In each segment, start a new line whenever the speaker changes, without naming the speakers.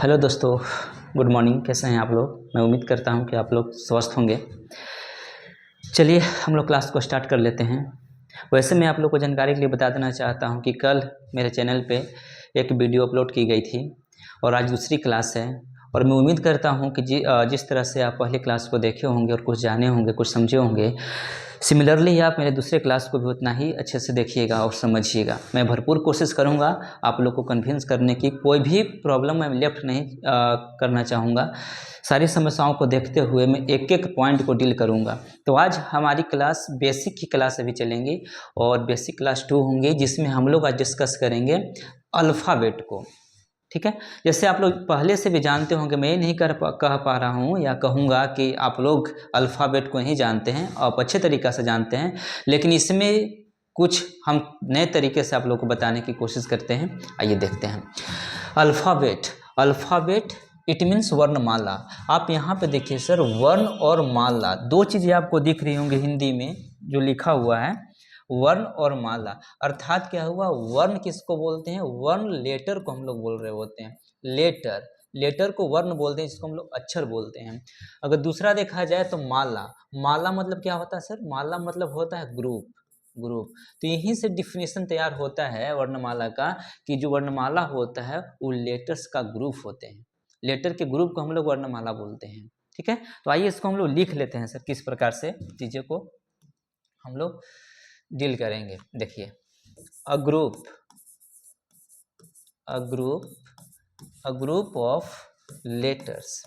Hello दोस्तों, good morning. कैसे हैं आप लोग? मैं उम्मीद करता हूं कि आप लोग स्वस्थ होंगे। चलिए हम लोग क्लास को स्टार्ट कर लेते हैं। वैसे मैं आप लोग को जानकारी के लिए बता देना चाहता हूं कि कल मेरे चैनल पे एक वीडियो अपलोड की गई थी और आज दूसरी क्लास है। और मैं उम्मीद करता हूं कि जिस तरह से आप पहले क्लास को देखे होंगे और कुछ जाने होंगे, कुछ समझे होंगे, सिमिलरली आप मेरे दूसरे क्लास को भी उतना ही अच्छे से देखिएगा और समझिएगा। मैं भरपूर कोशिश करूंगा आप लोग को कन्विंस करने की। कोई भी प्रॉब्लम मैं लेफ्ट नहीं करना चाहूँगा। सारी समस्याओं को देखते हुए मैं एक एक पॉइंट को डील करूंगा। तो आज हमारी क्लास बेसिक की क्लास अभी चलेंगी और बेसिक क्लास 2 होंगी, जिसमें हम लोग आज डिस्कस करेंगे अल्फ़ाबेट को। ठीक है, जैसे आप लोग पहले से भी जानते होंगे, मैं ये नहीं कह पा रहा हूँ या कहूँगा कि आप लोग अल्फ़ाबेट को ही जानते हैं, आप अच्छे तरीक़ा से जानते हैं, लेकिन इसमें कुछ हम नए तरीके से आप लोग को बताने की कोशिश करते हैं। आइए देखते हैं। अल्फ़ाबेट, अल्फ़ाबेट इट मीन्स वर्णमाला। आप यहाँ पे देखिए सर, वर्ण और माला दो चीज़ें आपको दिख रही होंगी हिंदी में जो लिखा हुआ है, वर्ण और माला। अर्थात क्या हुआ, वर्ण किसको बोलते हैं? वर्ण लेटर को हम लोग बोल रहे होते हैं। लेटर, लेटर को वर्ण बोलते हैं, जिसको हम लोग अक्षर बोलते हैं। अगर दूसरा देखा जाए तो माला, माला मतलब क्या होता है सर? माला मतलब होता है ग्रुप, ग्रुप। तो यहीं से डिफिनेशन तैयार होता है वर्णमाला का, कि जो वर्णमाला होता है वो लेटर्स का ग्रुप होते हैं। लेटर के ग्रुप को हम लोग वर्णमाला बोलते हैं। ठीक है, तो आइए इसको हम लोग लिख लेते हैं सर, किस प्रकार से चीज़ों को हम लोग डील करेंगे। देखिए, a group, a group, a group of letters,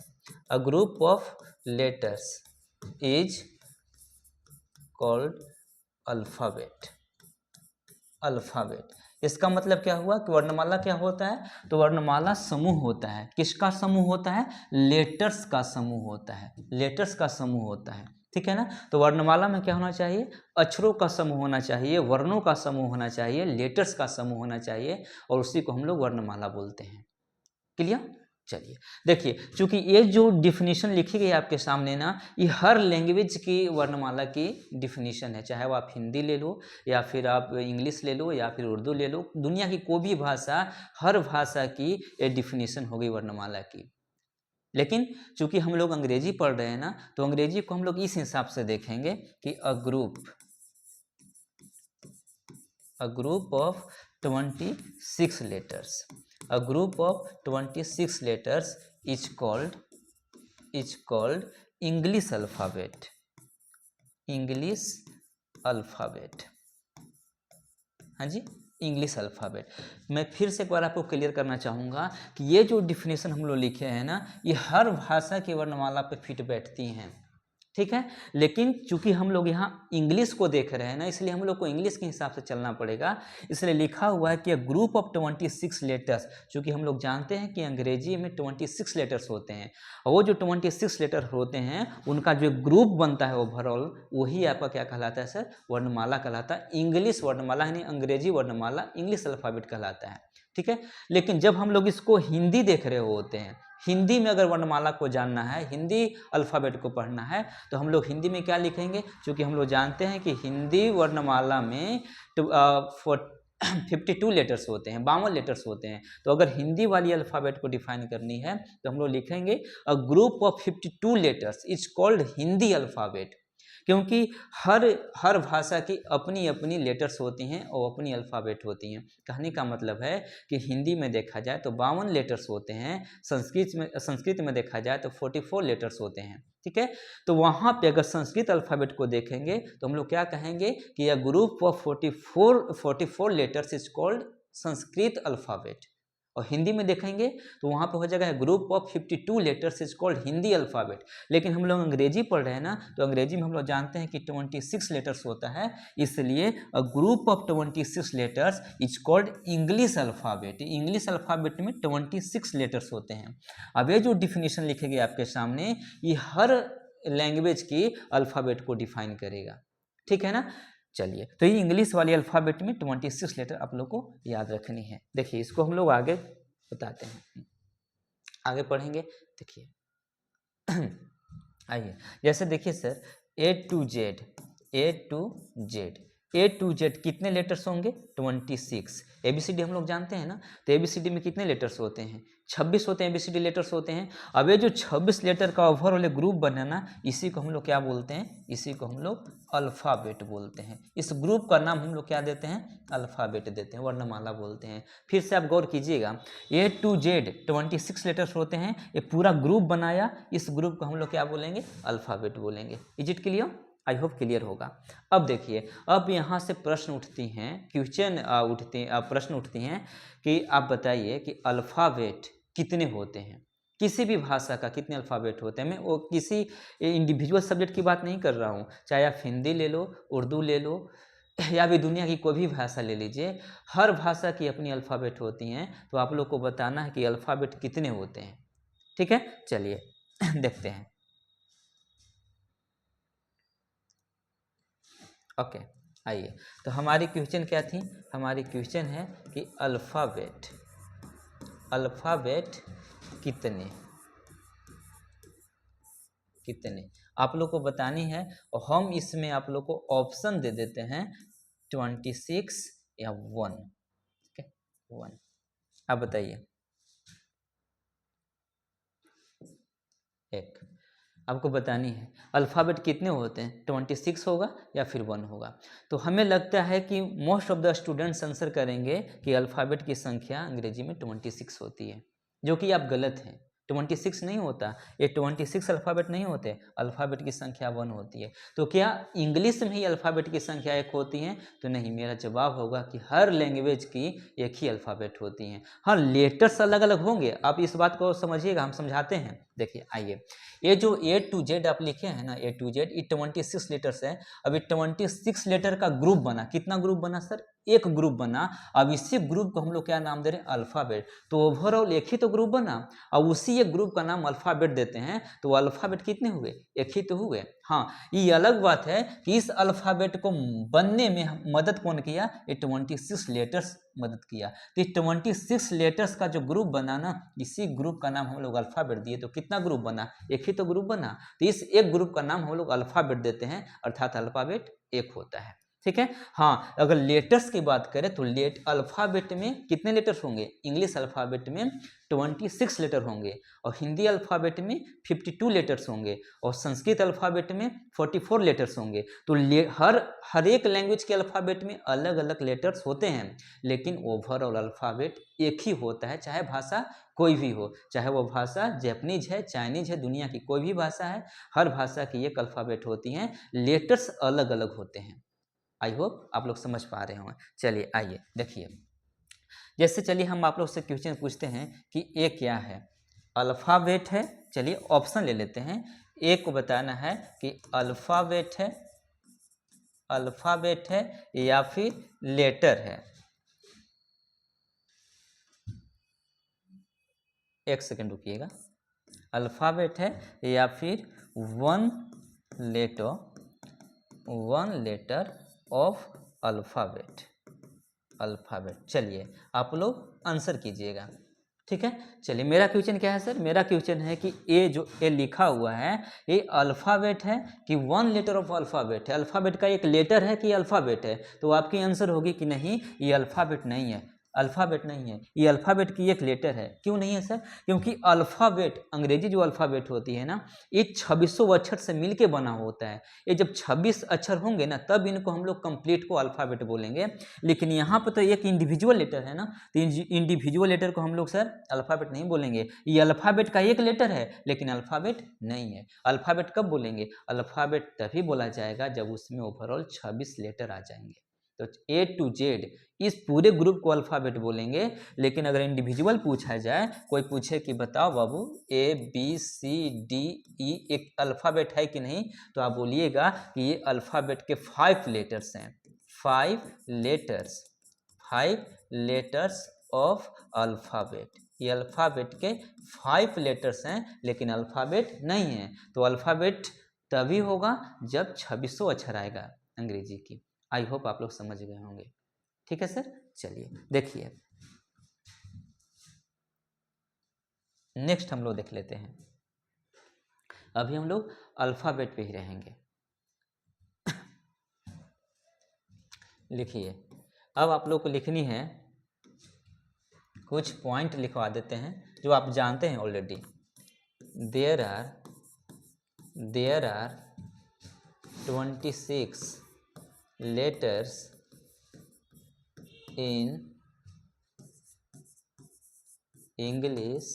a group of letters is called alphabet. Alphabet, इसका मतलब क्या हुआ कि वर्णमाला क्या होता है? तो वर्णमाला समूह होता है। किसका समूह होता है? लेटर्स का समूह होता है, लेटर्स का समूह होता है। ठीक है ना? तो वर्णमाला में क्या होना चाहिए? अक्षरों का समूह होना चाहिए, वर्णों का समूह होना चाहिए, लेटर्स का समूह होना चाहिए, और उसी को हम लोग वर्णमाला बोलते हैं। क्लियर? चलिए देखिए, चूंकि ये जो डिफिनीशन लिखी गई आपके सामने ना, ये हर लैंग्वेज की वर्णमाला की डिफिनीशन है। चाहे वो आप हिंदी ले लो, या फिर आप इंग्लिश ले लो, या फिर उर्दू ले लो, दुनिया की कोई भी भाषा, हर भाषा की ये डिफिनीशन होगी वर्णमाला की। लेकिन चूंकि हम लोग अंग्रेजी पढ़ रहे हैं ना, तो अंग्रेजी को हम लोग इस हिसाब से देखेंगे कि a group of 26 letters, a group of 26 letters is called English alphabet, English alphabet। हाँ जी, इंग्लिश अल्फ़ाबेट। मैं फिर से एक बार आपको क्लियर करना चाहूँगा कि ये जो डिफिनेशन हम लोग लिखे हैं ना, ये हर भाषा की वर्णमाला पे फिट बैठती हैं। ठीक है, लेकिन चूंकि हम लोग यहाँ इंग्लिश को देख रहे हैं ना, इसलिए हम लोग को इंग्लिश के हिसाब से चलना पड़ेगा। इसलिए लिखा हुआ है कि ग्रुप ऑफ 26 लेटर्स। चूंकि हम लोग जानते हैं कि अंग्रेजी में 26 लेटर्स होते हैं, और वो जो 26 लेटर होते हैं उनका जो ग्रुप बनता है ओवरऑल, वही आपका क्या कहलाता है सर? वर्णमाला कहलाता है। इंग्लिश वर्णमाला यानी अंग्रेजी वर्णमाला इंग्लिश अल्फ़ाबेट कहलाता है। ठीक है, लेकिन जब हम लोग इसको हिंदी देख रहे होते हैं, हिंदी में अगर वर्णमाला को जानना है, हिंदी अल्फ़ाबेट को पढ़ना है, तो हम लोग हिंदी में क्या लिखेंगे? क्योंकि हम लोग जानते हैं कि हिंदी वर्णमाला में 52 लेटर्स होते हैं, 52 लेटर्स होते हैं। तो अगर हिंदी वाली अल्फ़ाबेट को डिफाइन करनी है तो हम लोग लिखेंगे a group of 52 letters is called Hindi alphabet. क्योंकि हर भाषा की अपनी अपनी लेटर्स होती हैं और अपनी अल्फ़ाबेट होती हैं। कहने का मतलब है कि हिंदी में देखा जाए तो 52 लेटर्स होते हैं, संस्कृत में देखा जाए तो 44 लेटर्स होते हैं। ठीक है, तो वहाँ पे अगर संस्कृत अल्फ़ाबेट को देखेंगे तो हम लोग क्या कहेंगे कि यह group of 44 letters is called Sanskrit alphabet. और हिंदी में देखेंगे तो वहाँ पे हो जाएगा group of 52 letters is called Hindi alphabet. लेकिन हम लोग अंग्रेजी पढ़ रहे हैं ना, तो अंग्रेजी में हम लोग जानते हैं कि 26 लेटर्स होता है, इसलिए a group of 26 letters is called English alphabet. English alphabet में 26 लेटर्स होते हैं। अब ये जो डिफिनीशन लिखेगी आपके सामने, ये हर लैंग्वेज की अल्फ़ाबेट को डिफाइन करेगा। ठीक है ना? चलिए, तो ये इंग्लिश वाली अल्फ़ाबेट में 26 लेटर आप लोग को याद रखनी है। देखिए, इसको हम लोग आगे बताते हैं, आगे पढ़ेंगे। देखिए आइए, जैसे देखिए sir, A to Z, A to Z, A to Z कितने लेटर्स होंगे? 26। ABCD हम लोग जानते हैं ना, तो ABCD में कितने लेटर्स होते हैं? 26 होते हैं ABCD लेटर्स होते हैं। अब ये जो 26 लेटर का ओवरऑल ग्रुप बना ना, इसी को हम लोग क्या बोलते हैं? इसी को हम लोग अल्फ़ाबेट बोलते हैं। इस ग्रुप का नाम हम लोग क्या देते हैं? अल्फ़ाबेट देते हैं, वर्णमाला बोलते हैं। फिर से आप गौर कीजिएगा, ए टू जेड 26 लेटर्स होते हैं, ये पूरा ग्रुप बनाया, इस ग्रुप को हम लोग क्या बोलेंगे? अल्फ़ाबेट बोलेंगे। Is it clear? I hope clear होगा। अब देखिए, अब यहाँ से प्रश्न उठती हैं, प्रश्न उठती हैं कि आप बताइए कि अल्फ़ाबेट कितने होते हैं? किसी भी भाषा का कितने अल्फ़ाबेट होते हैं? मैं वो किसी इंडिविजुअल सब्जेक्ट की बात नहीं कर रहा हूँ, चाहे आप हिंदी ले लो, उर्दू ले लो, या भी दुनिया की कोई भी भाषा ले लीजिए, हर भाषा की अपनी अल्फ़ाबेट होती हैं। तो आप लोग को बताना है कि अल्फ़ाबेट कितने होते हैं। ठीक है, चलिए देखते हैं। ओके, आइए, तो हमारी क्वेश्चन क्या थी? हमारी क्वेश्चन है कि अल्फ़ाबेट कितने कितने आप लोग को बतानी है, और हम इसमें आप लोग को ऑप्शन दे देते हैं 26 या 1। ओके, 1। आप बताइए, एक आपको बतानी है अल्फ़ाबेट कितने होते हैं, 26 होगा या फिर 1 होगा। तो हमें लगता है कि most of the students answer करेंगे कि अल्फ़ाबेट की संख्या अंग्रेजी में 26 होती है, जो कि आप गलत हैं। 26 नहीं होता, ये 26 अल्फ़ाबेट नहीं होते, अल्फ़ाबेट की संख्या 1 होती है। तो क्या इंग्लिश में ही अल्फ़ाबेट की संख्या 1 होती है? तो नहीं, मेरा जवाब होगा कि हर लैंग्वेज की एक ही अल्फ़ाबेट होती हैं। हाँ, लेटर्स अलग अलग होंगे, आप इस बात को समझिएगा, हम समझाते हैं। देखिए, आइए, ये जो ए टू जेड आप लिखे हैं ना, ए टू जेड, ये 26 लेटर्स है। अब ये 26 लेटर का ग्रुप बना, कितना ग्रुप बना सर? एक ग्रुप बना। अब इसी ग्रुप को हम लोग क्या नाम दे रहे हैं? अल्फ़ाबेट। तो ओवरऑल एक ही तो ग्रुप बना, अब उसी एक ग्रुप का नाम अल्फ़ाबेट देते हैं। तो अल्फ़ाबेट कितने हुए? एक ही तो हुए। हाँ, ये अलग बात है कि इस अल्फ़ाबेट को बनने में मदद कौन किया? ये 26 लेटर्स मदद किया। तो ये 26 लेटर्स का जो ग्रुप बना ना, इसी ग्रुप का नाम हम लोग अल्फ़ाबेट दिए। तो कितना ग्रुप बना? एक ही तो ग्रुप बना। तो इस एक ग्रुप का नाम हम लोग अल्फ़ाबेट देते हैं, अर्थात अल्फ़ाबेट एक होता है। ठीक है। हाँ, अगर लेटर्स की बात करें तो अल्फ़ाबेट में कितने लेटर्स होंगे? इंग्लिश अल्फ़ाबेट में 26 लेटर होंगे, और हिंदी अल्फ़ाबेट में 52 लेटर्स होंगे, और संस्कृत अल्फ़ाबेट में 44 लेटर्स होंगे। तो हर एक लैंग्वेज के अल्फ़ाबेट में अलग अलग लेटर्स होते हैं, लेकिन ओवरऑल अल्फ़ाबेट एक ही होता है, चाहे भाषा कोई भी हो, चाहे वो भाषा जैपनीज है, चाइनीज है, दुनिया की कोई भी भाषा है, हर भाषा की एक अल्फ़ाबेट होती हैं, लेटर्स अलग अलग होते हैं। आई होप आप लोग समझ पा रहे होंगे। चलिए, आइए देखिए, जैसे चलिए हम आप लोग से क्वेश्चन पूछते हैं कि ए क्या है? अल्फ़ाबेट है। चलिए ऑप्शन ले लेते हैं। ए को बताना है कि अल्फ़ाबेट है या फिर लेटर है। एक सेकंड रुकिएगा। अल्फ़ाबेट है या फिर वन लेटर ऑफ अल्फ़ाबेट। चलिए आप लोग आंसर कीजिएगा। ठीक है, चलिए, मेरा क्वेश्चन क्या है सर? मेरा क्वेश्चन है कि ए जो ए लिखा हुआ है, ये अल्फ़ाबेट है कि वन लेटर ऑफ अल्फ़ाबेट है? अल्फ़ाबेट का एक लेटर है कि अल्फ़ाबेट है? तो आपकी आंसर होगी कि नहीं, ये अल्फ़ाबेट नहीं है, अल्फ़ाबेट नहीं है, ये अल्फ़ाबेट की एक लेटर है। क्यों नहीं है सर? क्योंकि अल्फ़ाबेट, अंग्रेजी जो अल्फ़ाबेट होती है ना, ये 2600 अक्षर से मिलके बना होता है। ये जब 26 अक्षर होंगे ना, तब इनको हम लोग कंप्लीट को अल्फ़ाबेट बोलेंगे। लेकिन यहाँ पर तो एक इंडिविजुअल लेटर है ना, तो इंडिविजुअल लेटर को हम लोग सर अल्फ़ाबेट नहीं बोलेंगे। ये अल्फ़ाबेट का एक लेटर है, लेकिन अल्फ़ाबेट नहीं है। अल्फ़ाबेट कब बोलेंगे? अल्फ़ाबेट तभी बोला जाएगा जब उसमें ओवरऑल 26 लेटर आ जाएंगे। तो ए टू जेड इस पूरे ग्रुप को अल्फ़ाबेट बोलेंगे। लेकिन अगर इंडिविजुअल पूछा जाए, कोई पूछे कि बताओ बाबू A B C D E एक अल्फ़ाबेट है कि नहीं, तो आप बोलिएगा कि ये अल्फ़ाबेट के 5 लेटर्स हैं। 5 लेटर्स ऑफ अल्फ़ाबेट। ये अल्फ़ाबेट के 5 लेटर्स हैं, लेकिन अल्फ़ाबेट नहीं है। तो अल्फ़ाबेट तभी होगा जब 2600 अक्षर आएगा अंग्रेजी की। आई होप आप लोग समझ गए होंगे। ठीक है सर, चलिए देखिए, नेक्स्ट हम लोग देख लेते हैं। अभी हम लोग अल्फ़ाबेट पे ही रहेंगे। लिखिए। अब आप लोग को लिखनी है, कुछ पॉइंट लिखवा देते हैं जो आप जानते हैं already. There are 26 letters in English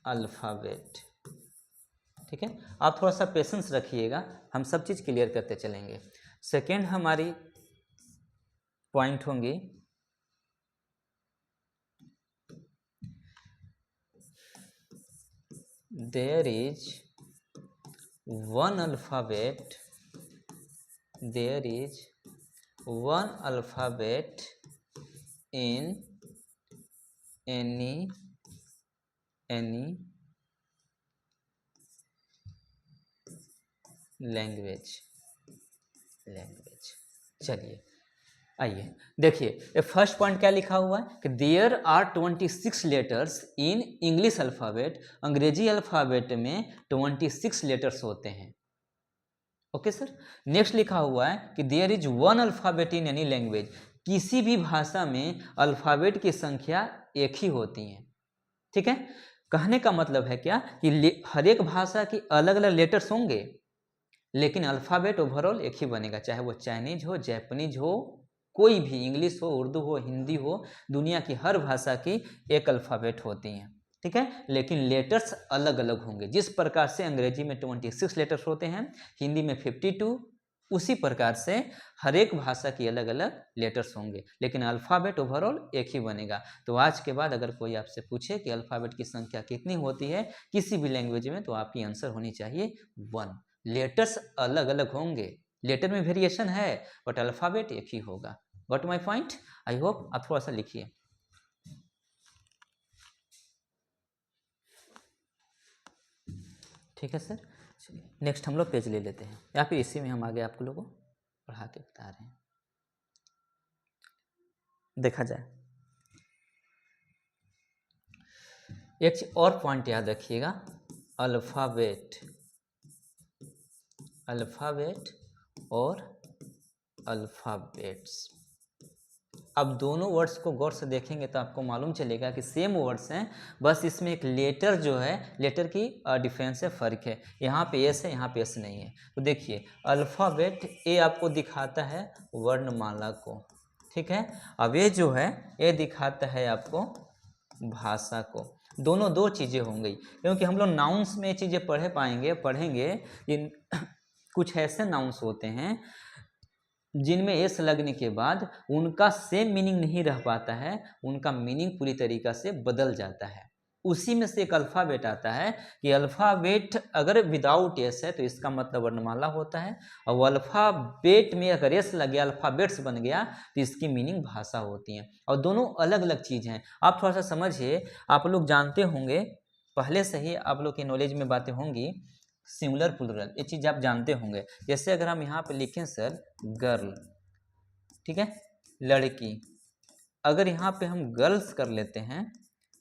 alphabet. ठीक है, आप थोड़ा सा पेशेंस रखिएगा, हम सब चीज़ क्लियर करते चलेंगे। सेकेंड हमारी पॉइंट होंगी there is one alphabet in any language. चलिए आइए देखिए, ये फर्स्ट पॉइंट क्या लिखा हुआ है कि there are 26 letters in English alphabet. अंग्रेजी अल्फ़ाबेट में 26 लेटर्स होते हैं। Okay sir. नेक्स्ट लिखा हुआ है कि there is one alphabet in any language. किसी भी भाषा में अल्फ़ाबेट की संख्या एक ही होती है। ठीक है, कहने का मतलब है क्या कि हर एक भाषा की अलग अलग लेटर्स होंगे, लेकिन अल्फ़ाबेट ओवरऑल एक ही बनेगा, चाहे वो चाइनीज हो, जापानीज हो, कोई भी, इंग्लिश हो, उर्दू हो, हिंदी हो, दुनिया की हर भाषा की एक अल्फ़ाबेट होती हैं। ठीक है, लेकिन लेटर्स अलग अलग होंगे। जिस प्रकार से अंग्रेजी में 26 लेटर्स होते हैं, हिंदी में 52, उसी प्रकार से हर एक भाषा की अलग अलग लेटर्स होंगे, लेकिन अल्फ़ाबेट ओवरऑल एक ही बनेगा। तो आज के बाद अगर कोई आपसे पूछे कि अल्फ़ाबेट की संख्या कितनी होती है किसी भी लैंग्वेज में, तो आपकी आंसर होनी चाहिए 1। लेटर्स अलग अलग होंगे, लेटर में वेरिएशन है, बट अल्फ़ाबेट एक ही होगा। Got my point? I hope आप थोड़ा सा लिखिए। ठीक है सर। चलिए नेक्स्ट हम लोग पेज ले लेते हैं, या फिर इसी में हम आगे आप लोगों को पढ़ा के बता रहे हैं। देखा जाए, एक चीज और पॉइंट याद रखिएगा, अल्फ़ाबेट और अल्फ़ाबेट्स। अब दोनों वर्ड्स को गौर से देखेंगे तो आपको मालूम चलेगा कि सेम वर्ड्स हैं, बस इसमें एक लेटर जो है, लेटर की डिफरेंस है, फ़र्क है। यहाँ पे एस है, यहाँ पे एस नहीं है। तो देखिए अल्फ़ाबेट ए आपको दिखाता है वर्णमाला को, ठीक है। अब ये जो है ये दिखाता है आपको भाषा को। दोनों दो चीज़ें होंगी, क्योंकि हम लोग नाउन्स में ये चीज़ें पढ़ेंगे कि कुछ ऐसे नाउन्स होते हैं जिनमें एस लगने के बाद उनका सेम मीनिंग नहीं रह पाता है, उनका मीनिंग पूरी तरीक़ा से बदल जाता है। उसी में से एक अल्फ़ाबेट आता है कि अल्फ़ाबेट अगर विदाउट एस है तो इसका मतलब वर्णमाला होता है, और अल्फ़ाबेट में अगर एस लग गया, अल्फ़ाबेट्स बन गया, तो इसकी मीनिंग भाषा होती है। और दोनों अलग अलग चीज़ हैं। आप थोड़ा सा समझिए, आप लोग जानते होंगे, पहले से ही आप लोग की नॉलेज में बातें होंगी, सिंगुलर प्लूरल, ये चीज़ आप जानते होंगे। जैसे अगर हम यहाँ पे लिखें सर गर्ल, ठीक है, लड़की, अगर यहाँ पे हम गर्ल्स कर लेते हैं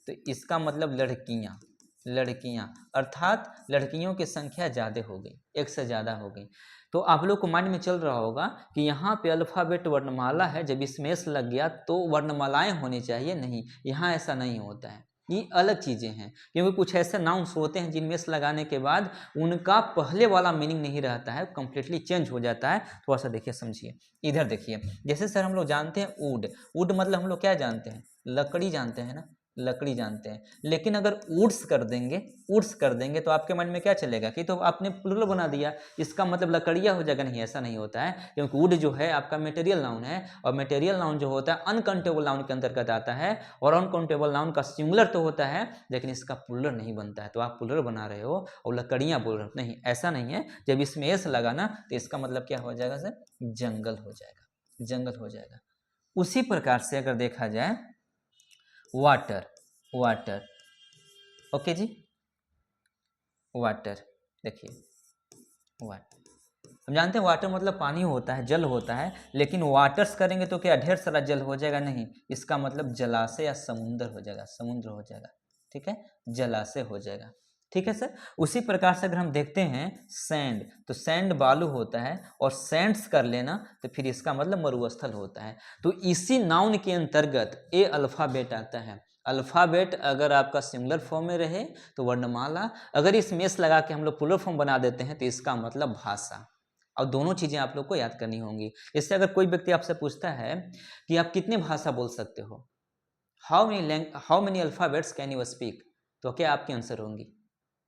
तो इसका मतलब लड़कियाँ, अर्थात लड़कियों की संख्या ज़्यादा हो गई, एक से ज़्यादा हो गई। तो आप लोग को माइंड में चल रहा होगा कि यहाँ पे अल्फ़ाबेट वर्णमाला है, जब इसमें एस लग गया तो वर्णमालाएं होनी चाहिए, नहीं, यहाँ ऐसा नहीं होता है, ये अलग चीज़ें हैं। क्योंकि कुछ ऐसे नाउन्स होते हैं जिनमें एस लगाने के बाद उनका पहले वाला मीनिंग नहीं रहता है, कंप्लीटली चेंज हो जाता है। थोड़ा सा देखिए, समझिए, इधर देखिए। जैसे सर हम लोग जानते हैं वुड मतलब हम लोग क्या जानते हैं, लकड़ी जानते हैं ना, लकड़ी जानते हैं। लेकिन अगर वुड्स कर देंगे तो आपके मन में क्या चलेगा कि तो आपने प्लूरल बना दिया, इसका मतलब लकड़ियाँ हो जाएगा। नहीं, ऐसा नहीं होता है, क्योंकि वुड जो है आपका मटेरियल नाउन है, और मटेरियल नाउन जो होता है अनकाउंटेबल नाउन के अंतर्गत आता है, और अनकाउंटेबल नाउन का सिंगुलर तो होता है लेकिन इसका प्लूरल नहीं बनता है। तो आप प्लूरल बना रहे हो और लकड़ियाँ बोल रहे हो, नहीं, ऐसा नहीं है। जब इसमें एस लगा ना तो इसका मतलब क्या हो जाएगा सर, जंगल हो जाएगा। उसी प्रकार से अगर देखा जाए वाटर, ओके जी, वाटर, देखिए वाटर, हम जानते हैं वाटर मतलब पानी होता है, जल होता है, लेकिन वाटर्स करेंगे तो क्या ढेर सारा जल हो जाएगा, नहीं, इसका मतलब जलाशय या समुद्र हो जाएगा, ठीक है, जलाशय हो जाएगा। ठीक है सर। उसी प्रकार से अगर हम देखते हैं सैंड, तो सैंड बालू होता है और सैंड्स कर लेना तो फिर इसका मतलब मरुस्थल होता है। तो इसी नाउन के अंतर्गत ए अल्फाबेट आता है। अल्फाबेट अगर आपका सिंगुलर फॉर्म में रहे तो वर्णमाला, अगर इस मेस लगा के हम लोग प्लूरल फॉर्म बना देते हैं तो इसका मतलब भाषा। और दोनों चीजें आप लोग को याद करनी होंगी। इससे अगर कोई व्यक्ति आपसे पूछता है कि आप कितने भाषा बोल सकते हो, how many alphabets can you speak, तो क्या आपके आंसर होंगी?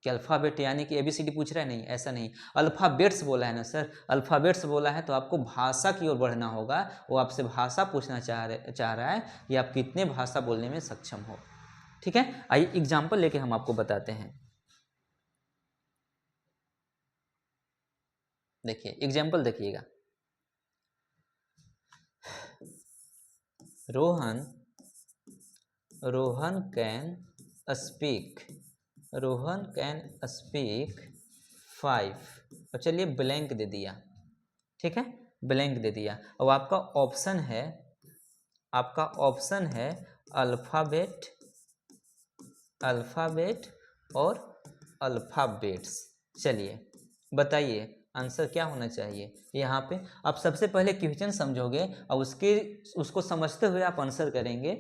कि अल्फाबेट यानी कि एबीसीडी पूछ रहा है? नहीं, ऐसा नहीं, अल्फाबेट्स बोला है ना सर, अल्फाबेट्स बोला है तो आपको भाषा की ओर बढ़ना होगा। वो आपसे भाषा पूछना चाह रहा है कि आप कितने भाषा बोलने में सक्षम हो। ठीक है, आइए एग्जाम्पल लेके हम आपको बताते हैं। देखिए एग्जाम्पल देखिएगा, रोहन कैन स्पीक 5। और चलिए ब्लैंक दे दिया, ठीक है, ब्लैंक दे दिया। अब आपका ऑप्शन है अल्फाबेट और अल्फाबेट्स। चलिए बताइए आंसर क्या होना चाहिए यहाँ पे। आप सबसे पहले क्वेश्चन समझोगे और उसको समझते हुए आप आंसर करेंगे।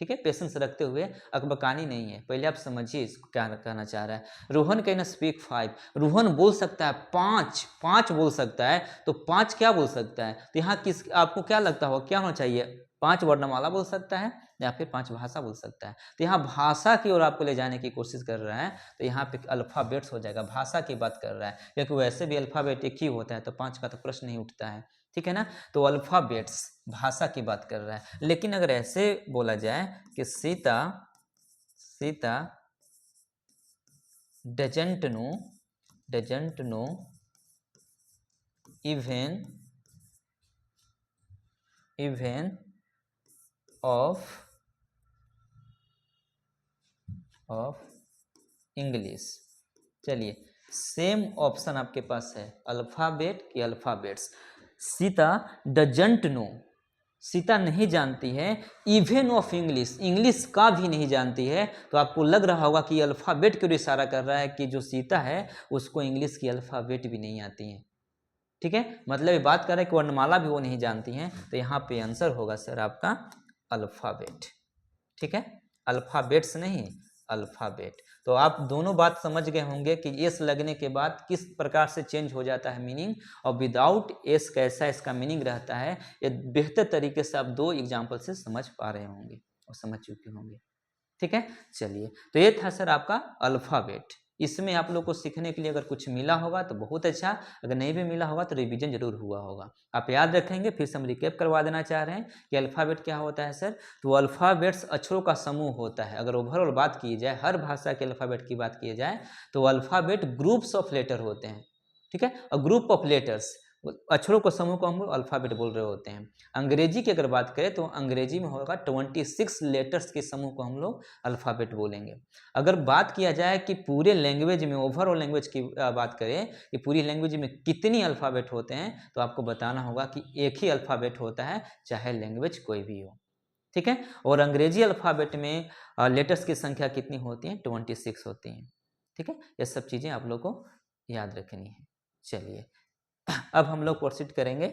ठीक है, पेशेंस रखते हुए, अकबकानी नहीं है। पहले आप समझिए इसको क्या कहना चाह रहा है। रोहन कैन स्पीक 5, रोहन बोल सकता है 5 बोल सकता है, तो 5 क्या बोल सकता है? तो यहाँ आपको क्या लगता होगा क्या होना चाहिए? 5 वर्णमाला बोल सकता है या फिर 5 भाषा बोल सकता है? तो यहाँ भाषा की ओर आपको ले जाने की कोशिश कर रहा है, तो यहाँ पे अल्फाबेट्स हो जाएगा, भाषा की बात कर रहा है, क्योंकि वैसे भी अल्फाबेट एक ही होता है, तो 5 का तो प्रश्न नहीं उठता है। ठीक है ना, तो अल्फाबेट्स भाषा की बात कर रहा है। लेकिन अगर ऐसे बोला जाए कि Sita doesn't know even of English. चलिए सेम ऑप्शन आपके पास है, अल्फाबेट की alphabets. Sita doesn't know, Sita नहीं जानती है इवन ऑफ इंग्लिश, इंग्लिश का भी नहीं जानती है। तो आपको लग रहा होगा कि अल्फाबेट की ओर इशारा कर रहा है कि जो सीता है उसको इंग्लिश की अल्फाबेट भी नहीं आती है। ठीक है, मतलब ये बात कर रहे हैं कि वर्णमाला भी वो नहीं जानती हैं। तो यहाँ पे आंसर होगा सर आपका अल्फाबेट। ठीक है, अल्फाबेट्स नहीं, अल्फाबेट। तो आप दोनों बात समझ गए होंगे कि एस लगने के बाद किस प्रकार से चेंज हो जाता है मीनिंग, और विदाउट एस कैसा इसका मीनिंग रहता है। ये बेहतर तरीके से आप 2 एग्जाम्पल से समझ पा रहे होंगे और समझ चुके होंगे। ठीक है, चलिए तो ये था सर आपका अल्फाबेट। इसमें आप लोग को सीखने के लिए अगर कुछ मिला होगा तो बहुत अच्छा, अगर नहीं भी मिला होगा तो रिवीजन जरूर हुआ होगा। आप याद रखेंगे, फिर से हम रिकैप करवा देना चाह रहे हैं कि अल्फाबेट क्या होता है सर। तो अल्फाबेट्स अक्षरों का समूह होता है। अगर ओवरऑल बात की जाए, हर भाषा के अल्फाबेट की बात की जाए, तो अल्फाबेट ग्रुप्स ऑफ लेटर होते हैं। ठीक है, और ग्रुप ऑफ लेटर्स, अक्षरों को समूह को हम लोग अल्फाबेट बोल रहे होते हैं। अंग्रेजी की अगर बात करें तो अंग्रेजी में होगा 26 लेटर्स के समूह को हम लोग अल्फाबेट बोलेंगे। अगर बात किया जाए कि पूरे लैंग्वेज में, ओवरऑल लैंग्वेज की बात करें कि पूरी लैंग्वेज में कितनी अल्फाबेट होते हैं, तो आपको बताना होगा कि एक ही अल्फाबेट होता है, चाहे लैंग्वेज कोई भी हो। ठीक है, और अंग्रेजी अल्फाबेट में लेटर्स की संख्या कितनी होती है? 26 होती हैं। ठीक है, ये सब चीज़ें आप लोग को याद रखनी है। चलिए अब हम लोग प्रोसीड करेंगे